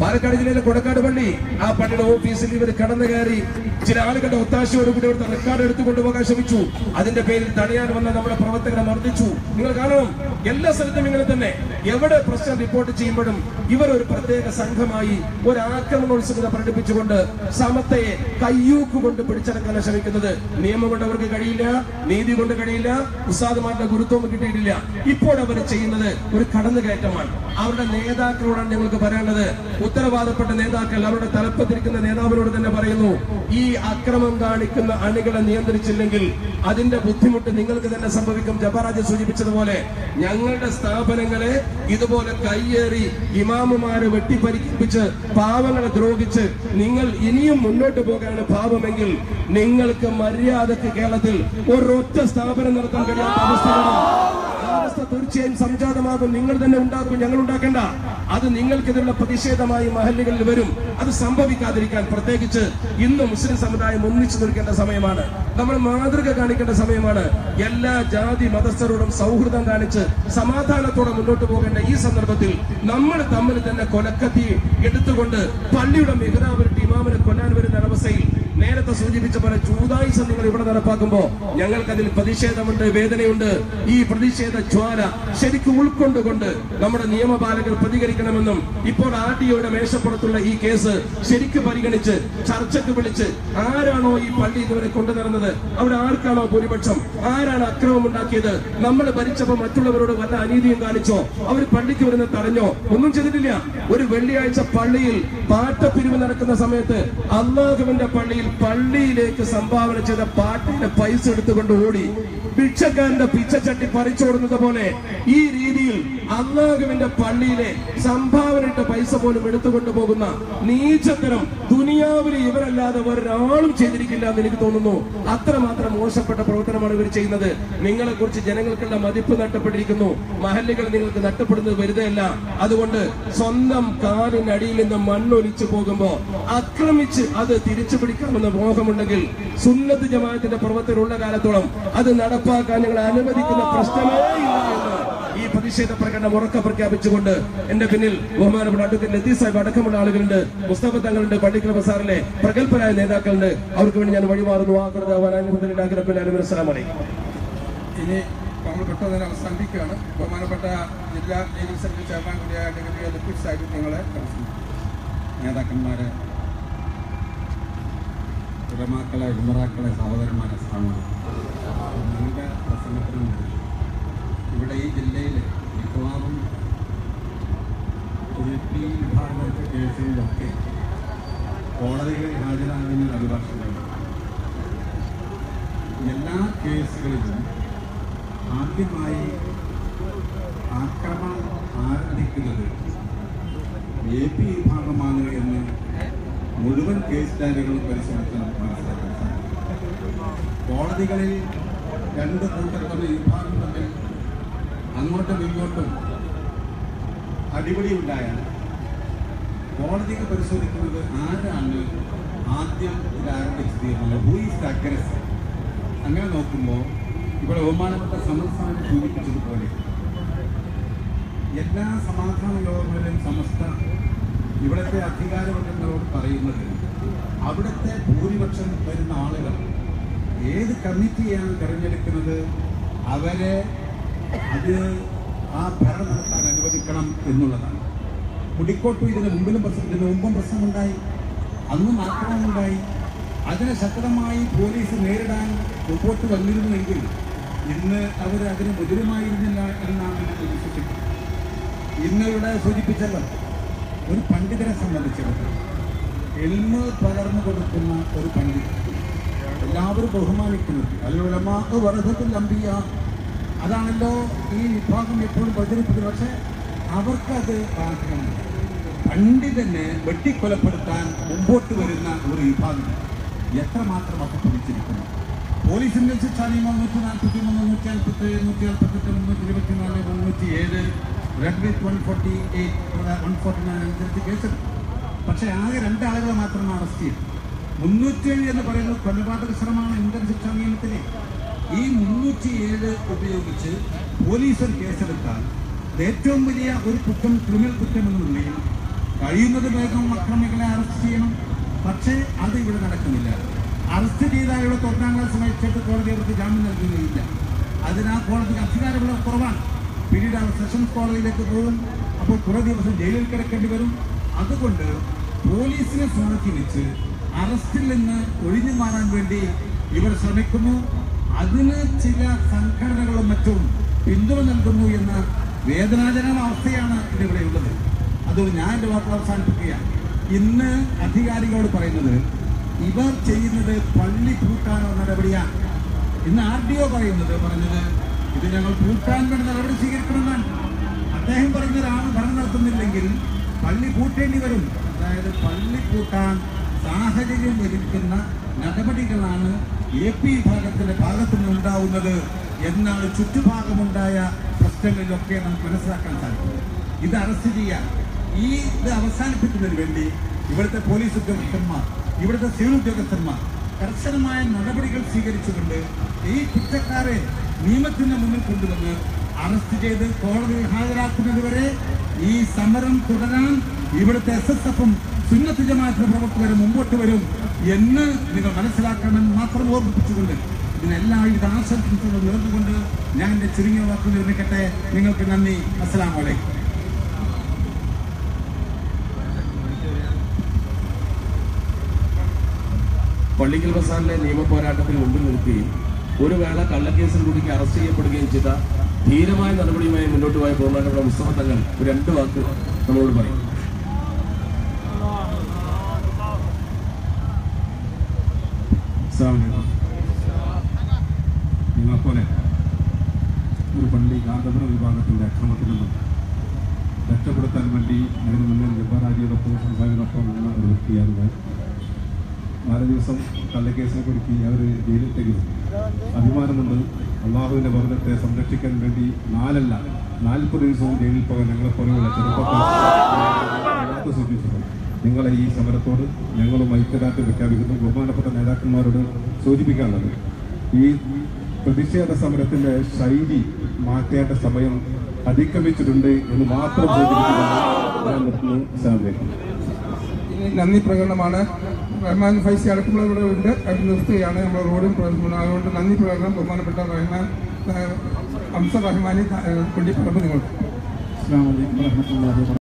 പാലക്കാട് ജില്ലയിലെ കൊടക്കാട് പള്ളി, ആ പള്ളിയുടെ ഓഫീസിൽ ഇവർ കടന്നു കയറി ചില ആളുകളുടെ ഒത്താശയോടുകൂടി ഇവിടുത്തെ റെക്കോർഡ് എടുത്തു കൊണ്ടുപോകാൻ ശ്രമിച്ചു. അതിന്റെ പേരിൽ തടയാൻ വന്ന നമ്മുടെ പ്രവർത്തകരെ മർദ്ദിച്ചു. നിങ്ങൾ കാണണം, എല്ലാ സ്ഥലത്തും ഇങ്ങനെ തന്നെ. എവിടെ പ്രശ്നം റിപ്പോർട്ട് ചെയ്യുമ്പോഴും ഇവർ ഒരു പ്രത്യേക സംഘമായി ഒരു ആക്രമണോത്സുകത പ്രകടിപ്പിച്ചുകൊണ്ട് സമത്വയെ കയ്യൂക്ക് കൊണ്ട് പിടിച്ചടക്കാൻ ശ്രമിക്കുന്നത്. നിയമം കൊണ്ട് അവർക്ക് കഴിയില്ല, നീതി കൊണ്ട് കഴിയില്ല, ഉസ്താദുമാരുടെ ഗുരുത്വം കിട്ടിയിട്ടില്ല. ഇപ്പോൾ അവർ ചെയ്യുന്നത് ഒരു കടന്നുകയറ്റമാണ്. അവരുടെ നേതാക്കളോടാണ് ഞങ്ങൾക്ക് പറയാനുള്ളത്. ഉത്തരവാദപ്പെട്ട നേതാക്കൾ അവരുടെ തലപ്പത്തിരിക്കുന്ന നേതാവിനോട് തന്നെ പറയുന്നു, ഈ അക്രമം കാണിക്കുന്ന അണികളെ നിയന്ത്രിച്ചില്ലെങ്കിൽ അതിന്റെ ബുദ്ധിമുട്ട് നിങ്ങൾക്ക് തന്നെ സംഭവിക്കും. ജബറാജ് സൂചിപ്പിച്ചതുപോലെ ഞങ്ങളുടെ സ്ഥാപനങ്ങളെ ഇതുപോലെ കയ്യേറി ഇമാമുമാരെ വെട്ടിപ്പരിപ്പിച്ച് പാവങ്ങളെ ദ്രോഹിച്ച് നിങ്ങൾ ഇനിയും മുന്നോട്ട് പോകാനാണ് ഭാവമെങ്കിൽ നിങ്ങൾക്ക് മര്യാദക്ക് കേരളത്തിൽ ഒരൊറ്റ സ്ഥാപനം നടത്താൻ കഴിയാത്ത അവസ്ഥയാണ്. തീർച്ചയായും സംജാതമാകും. നിങ്ങൾ തന്നെ ഉണ്ടാക്കും, ഞങ്ങൾ ഉണ്ടാക്കേണ്ട. അത് നിങ്ങൾക്കെതിരുള്ള പ്രതിഷേധമായി മഹല്ലുകളിൽ വരും. അത് സംഭവിക്കാതിരിക്കാൻ പ്രത്യേകിച്ച് ഇന്ന് മുസ്ലിം സമുദായം ഒന്നിച്ചു നിൽക്കേണ്ട സമയമാണ്. നമ്മൾ മാതൃക കാണിക്കേണ്ട സമയമാണ്. എല്ലാ ജാതി മതസ്ഥരോടും സൗഹൃദം കാണിച്ച് സമാധാനത്തോടെ മുന്നോട്ട് പോകേണ്ട ഈ സന്ദർഭത്തിൽ നമ്മൾ തമ്മിൽ തന്നെ കൊലക്കത്തി എടുത്തുകൊണ്ട് പള്ളിയുടെ മിഹ്റാബിലിട്ട് ഇമാമിനെ കൊല്ലാൻ വരുന്ന അവസ്ഥയിൽ നേരത്തെ സൂചിപ്പിച്ച പോലെ ചൂതായിസം നിങ്ങൾ ഇവിടെ നടപ്പാക്കുമ്പോൾ ഞങ്ങൾക്കതിൽ പ്രതിഷേധമുണ്ട്, വേദനയുണ്ട്. ഈ പ്രതിഷേധ ജ്വാല ശരിക്കും ഉൾക്കൊണ്ടുകൊണ്ട് നമ്മുടെ നിയമപാലകർ പ്രതികരിക്കണമെന്നും ഇപ്പോൾ RTOയുടെ മേശപ്പുറത്തുള്ള ഈ കേസ് ശരിക്കും പരിഗണിച്ച് ചർച്ചയ്ക്ക് വിളിച്ച് ആരാണോ ഈ പള്ളി ഇതുവരെ കൊണ്ടുനടന്നത്, അവിടെ ആർക്കാണോ ഭൂരിപക്ഷം, ആരാണ് അക്രമം ഉണ്ടാക്കിയത്, നമ്മൾ ഭരിച്ചപ്പോൾ മറ്റുള്ളവരോട് വല്ല അനീതിയും കാണിച്ചോ, അവർ പള്ളിക്ക് വരുന്ന തടഞ്ഞോ, ഒന്നും ചെയ്തിട്ടില്ല. ഒരു വെള്ളിയാഴ്ച പള്ളിയിൽ പാട്ടപ്പിരിവ് നടക്കുന്ന സമയത്ത് അല്ലാഹുവിന്റെ പള്ളിയിലേക്ക് സംഭാവന ചെയ്ത പാട്ടിന്റെ പൈസ എടുത്തുകൊണ്ട് ഓടി ഭിക്ഷക്കാരന്റെ പിച്ചച്ചട്ടി പറിച്ചോടുന്നത് പോലെ ഈ രീതിയിൽ അല്ലാഹുവിന്റെ പള്ളിയിലെ സംഭാവനയിട്ട പൈസ പോലും എടുത്തുകൊണ്ട് പോകുന്ന നീചത്തരം ദുനിയാവിൽ ഇവരല്ലാതെ ഒരാളും ചെയ്തിരിക്കില്ല എന്ന് എനിക്ക് തോന്നുന്നു. അത്രമാത്രം മോശപ്പെട്ട പ്രവർത്തനമാണ് ഇവർ ചെയ്യുന്നത്. നിങ്ങളെ കുറിച്ച് ജനങ്ങൾക്കുള്ള മതിപ്പ് നഷ്ടപ്പെട്ടിരിക്കുന്നു. മഹല്ലുകൾ നിങ്ങൾക്ക് നഷ്ടപ്പെടുന്നത് വെറുതെയല്ല. അതുകൊണ്ട് സ്വന്തം കാലിനടിയിൽ നിന്ന് മണ്ണൊലിച്ചു പോകുമ്പോ ആക്രമിച്ച് അത് തിരിച്ചു പിടിക്കാമെന്ന മോഹമുണ്ടെങ്കിൽ സുന്നത്ത് ജമാഅത്തിന്റെ പ്രവർത്തനമുള്ള കാലത്തോളം അത് നടപ്പാക്കാൻ ഞങ്ങൾ അനുവദിക്കുന്ന പ്രശ്നമേ ഇല്ല എന്ന് ഈ പ്രതിഷേധ പ്രകടനം ഉറക്കെ പ്രഖ്യാപിച്ചുകൊണ്ട് എന്റെ പിന്നിൽ ബഹുമാനപ്പെട്ട അഡ്വക്കേറ്റ് ലത്തീഫ് സാഹിബ് അടക്കമുള്ള ആളുകളുണ്ട്, മുസ്തഫ തങ്ങളുണ്ട്, പള്ളിക്കൽ ബസാറിലെ പ്രഗത്ഭരായ നേതാക്കളുണ്ട്. അവർക്ക് വേണ്ടി ഞാൻ വഴിമാറുന്നു. ഇനി നമ്മൾ പെട്ടെന്ന് അവസാനിപ്പിക്കുകയാണ്. ബഹുമാനപ്പെട്ട ജില്ലാ ലീഗൽ സെക്രട്ടറി ചെയർമാൻ കൂടിയായ അഡ്വക്കേറ്റ് ലത്തീഫ് സാഹിബ് നിങ്ങളെ നേതാക്കന്മാരെ, ഉലമാക്കളെ, ഉമറാക്കളെ, സഹോദരന്മാരെ, നിങ്ങളുടെ പ്രസംഗത്തിന് ഇവിടെ ഈ ജില്ലയിൽ മിക്കവാറും AP വിഭാഗം കേസുകളിലൊക്കെ കോടതികളിൽ ഹാജരാകുന്ന അഭിഭാഷകരുണ്ട്. എല്ലാ കേസുകളിലും ആദ്യമായി ആക്രമണം ആരംഭിക്കുന്നത് AP വിഭാഗമാണ് എന്ന് മുഴുവൻ കേസ് ഡയറികളും പരിശോധിച്ച് നമുക്ക് മനസ്സിലാക്കാൻ സാധിക്കും. കോടതികളിൽ രണ്ട് കൂട്ടത്തുള്ള വിഭാഗം തമ്മിൽ അങ്ങോട്ടും ഇങ്ങോട്ടും അടിപിടി ഉണ്ടായാൽ കോടതികൾ പരിശോധിക്കുന്നത് ആരാണ് ആദ്യം ഇത് ആരംഭിച്ചത് എന്നുള്ളത്, ഹൂ ഈസ് ദ അഗ്രസർ. അങ്ങനെ നോക്കുമ്പോൾ ഇവിടെ ബഹുമാനപ്പെട്ട സംസ്ഥാനം സൂചിപ്പിച്ചതുപോലെ എല്ലാ സമാധാന യോഗങ്ങളിലും സമസ്ത ഇവിടുത്തെ അധികാരവർഗങ്ങളോട് പറയുന്നത് അവിടുത്തെ ഭൂരിപക്ഷം വരുന്ന ആളുകൾ ഏത് കമ്മിറ്റിയാണ് തിരഞ്ഞെടുക്കുന്നത് അവരെ അത് ആ ഭരണം നടത്താൻ അനുവദിക്കണം എന്നുള്ളതാണ്. മുടിക്കോട്ടു ഇതിന് മുമ്പും പ്രശ്നമുണ്ടായി, അന്നും ആക്രമണമുണ്ടായി. അതിനെ ശക്തമായി പോലീസ് നേരിടാൻ മുമ്പോട്ട് വന്നിരുന്നുവെങ്കിൽ ഇന്ന് അവർ അതിന് മുതിരുമായിരുന്നില്ല എന്നാണ് എനിക്ക് വിശ്വസിക്കുന്നത്. ഇന്ന് ഇവിടെ സൂചിപ്പിച്ചല്ലോ, ഒരു പണ്ഡിതനെ സംബന്ധിച്ചിടത്തോളം എൽമ് പകർന്നു കൊടുക്കുന്ന ഒരു പണ്ഡിതൻ എല്ലാവരും ബഹുമാനിക്കുന്നത് അല്ലുലമാ വറസത്തുൽ അംബിയ, അതാണല്ലോ ഈ വിഭാഗം എപ്പോഴും പ്രചരിപ്പിക്കുന്നത്. പക്ഷെ അവർക്കത് ബാധകമല്ല. പണ്ഡിതനെ വെട്ടിക്കൊലപ്പെടുത്താൻ മുമ്പോട്ട് വരുന്ന ഒരു വിഭാഗം എത്രമാത്രം അപപ്പിടിച്ചിരിക്കുന്നു. പോലീസിന്റെ ശിക്ഷാ നിയമം 143, 147, 148, 324, 307, റെഡ് വിത്ത് 148, 149 അനുസരിച്ച് കേസെടുത്തു. പക്ഷെ ആകെ 2 ആളുകളെ മാത്രമാണ് അറസ്റ്റ് ചെയ്തത്. 307 എന്ന് പറയുന്നത് കൊലപാതക ശ്രമമാണ് ഇന്ത്യൻ ശിക്ഷാ നിയമത്തിലെ. ഈ 307 ഉപയോഗിച്ച് പോലീസ് ഒരു കേസെടുത്താൽ ഏറ്റവും വലിയ ഒരു കുറ്റം ക്രിമിനൽ കുറ്റം എന്ന നിലയിൽ കഴിയുന്നത് വേഗം അക്രമികളെ അറസ്റ്റ് ചെയ്യണം. പക്ഷേ അത് ഇവിടെ നടക്കുന്നില്ല. അറസ്റ്റ് ചെയ്ത അയാളെ 9ാം ക്ലാസ് മജിസ്ട്രേറ്റ് കോടതി അവർക്ക് ജാമ്യം നൽകുകയില്ല. അതിനാ കോടതിക്ക് അധികാരമുള്ള കുറവാണ്. പിന്നീട് അവർ സെഷൻസ് കോടതിയിലേക്ക് പോകും. അപ്പോൾ കുറേ ദിവസം ജയിലിൽ കിടക്കേണ്ടി വരും. അതുകൊണ്ട് പോലീസിനെ സ്വാധീനിച്ച് അറസ്റ്റിൽ നിന്ന് ഒഴിഞ്ഞു മാറാൻ വേണ്ടി ഇവർ ശ്രമിക്കുന്നു. അതിന് ചില സംഘടനകളും മറ്റും പിന്തുണ നൽകുന്നു എന്ന വേദനാജനക അവസ്ഥയാണ് ഇതിവിടെയുള്ളത്. അതുകൊണ്ട് ഞാൻ എൻ്റെ വാക്കുകൾ അവസാനിപ്പിക്കുകയാണ്. ഇന്ന് അധികാരികളോട് പറയുന്നത് ഇവർ ചെയ്യുന്നത് പള്ളി പൂട്ടാനുള്ള നടപടിയാണ്. ഇന്ന് RDO പറഞ്ഞത് ഇത് ഞങ്ങൾ പൂട്ടാൻ വേണ്ടി നടപടി സ്വീകരിക്കണമെന്നാണ്. അദ്ദേഹം പറഞ്ഞൊരാൾ ഭരണം നടത്തുന്നില്ലെങ്കിൽ പള്ളി പൂട്ടേണ്ടി വരും. അതായത് പള്ളി പൂട്ടാൻ സാഹചര്യം ഒരുക്കുന്ന നടപടികളാണ് AP വിഭാഗത്തിന്റെ ഭാഗത്തു നിന്നുണ്ടാവുന്നത് എന്നാണ് ചുറ്റുഭാഗമുണ്ടായ പ്രശ്നങ്ങളിലൊക്കെ നമുക്ക് മനസ്സിലാക്കാൻ സാധിക്കുന്നത്. ഇത് അറസ്റ്റ് ചെയ്യാൻ, ഇത് അവസാനിപ്പിക്കുന്നതിന് വേണ്ടി ഇവിടുത്തെ പോലീസ് ഉദ്യോഗസ്ഥന്മാർ, ഇവിടുത്തെ സിവിൽ ഉദ്യോഗസ്ഥന്മാർ കർശനമായ നടപടികൾ സ്വീകരിച്ചുകൊണ്ട് ഈ കുറ്റക്കാരെ നിയമത്തിന് മുന്നിൽ കൊണ്ടുവന്ന് അറസ്റ്റ് ചെയ്ത് കോടതിയിൽ ഹാജരാക്കുന്നതുവരെ ഈ സമരം തുടരാൻ ഇവിടുത്തെ SSF-ഉം സുന്നത്ത് ജമാഅത്ത് പ്രവർത്തകരും മുമ്പോട്ട് വരും എന്ന് നിങ്ങൾ മനസ്സിലാക്കണമെന്ന് മാത്രം ഓർമ്മിപ്പിച്ചുകൊണ്ട് ഇതിനെല്ലാവിധ ആശംസകളും നേർന്നുകൊണ്ട് ഞാൻ എന്റെ ചുരുങ്ങിയ വാക്കുകൾ നിർമ്മിക്കട്ടെ. നിങ്ങൾക്ക് നന്ദി. അസ്സലാമു അലൈക്കും. പള്ളിക്കൽ ബസാറിലെ നിയമ പോരാട്ടത്തിന് മുമ്പിൽ നിർത്തുകയും ഒരു വേള കള്ളക്കേസിൽ കുടുക്കി അറസ്റ്റ് ചെയ്യപ്പെടുകയും ചെയ്ത ധീരമായ നടപടിയുമായി മുന്നോട്ട് പോയ ബഹുമാനപ്പെട്ട മുസ്തഫ തങ്ങൾ ഒരു 2 വാക്ക് നമ്മളോട് പറയും. നിങ്ങളെപ്പോലെ ഒരു പള്ളി ഗാന്ധപുര വിഭാഗത്തിന്റെ അക്രമത്തിൽ നിന്നും രക്ഷപ്പെടുത്താൻ വേണ്ടി അതിന് മുന്നിൽ ജബ്ബാറാജിയോടൊപ്പം സംസാരിനൊപ്പം എന്ന ഒരു വ്യക്തിയാണ്. 4 ദിവസം കള്ളക്കേസിനെ കുറിച്ച് അവർ ജയിലിൽ തെരുന്നു. അഭിമാനമുണ്ട്. അള്ളാഹുവിന്റെ ഭരണത്തെ സംരക്ഷിക്കാൻ വേണ്ടി 4 അല്ല 40 ദിവസവും ജയിലിൽ പോകാൻ ഞങ്ങളെപ്പോലെയുള്ള ചെറുപ്പക്കാർ സൂചിപ്പിച്ചിട്ടുണ്ട്. നിങ്ങളെ ഈ സമരത്തോട് ഞങ്ങളും ഐക്യദാർഢ്യം പ്രഖ്യാപിക്കുന്നു. ബഹുമാനപ്പെട്ട നേതാക്കന്മാരോട് സൂചിപ്പിക്കാനുള്ളത്, ഈ പ്രതിഷേധ സമരത്തിന്റെ ശൈലി മാറ്റേണ്ട സമയം അതിക്രമിച്ചിട്ടുണ്ട് എന്ന് മാത്രം സൂചിപ്പിക്കുന്നു. നന്ദി പ്രകടനമാണ്. റഹ്മാൻ ഫൈസി അടക്കമുള്ളവരുടെ ഉണ്ട്. അത് നിർത്തുകയാണ്. നമ്മൾ റോഡും അതുകൊണ്ട് നന്ദി പ്രകടനം ബഹുമാനപ്പെട്ട റഹ്മാൻ ഹംസ റഹ്മാനി കുണ്ടിപ്പറമ്പ് നിങ്ങൾ.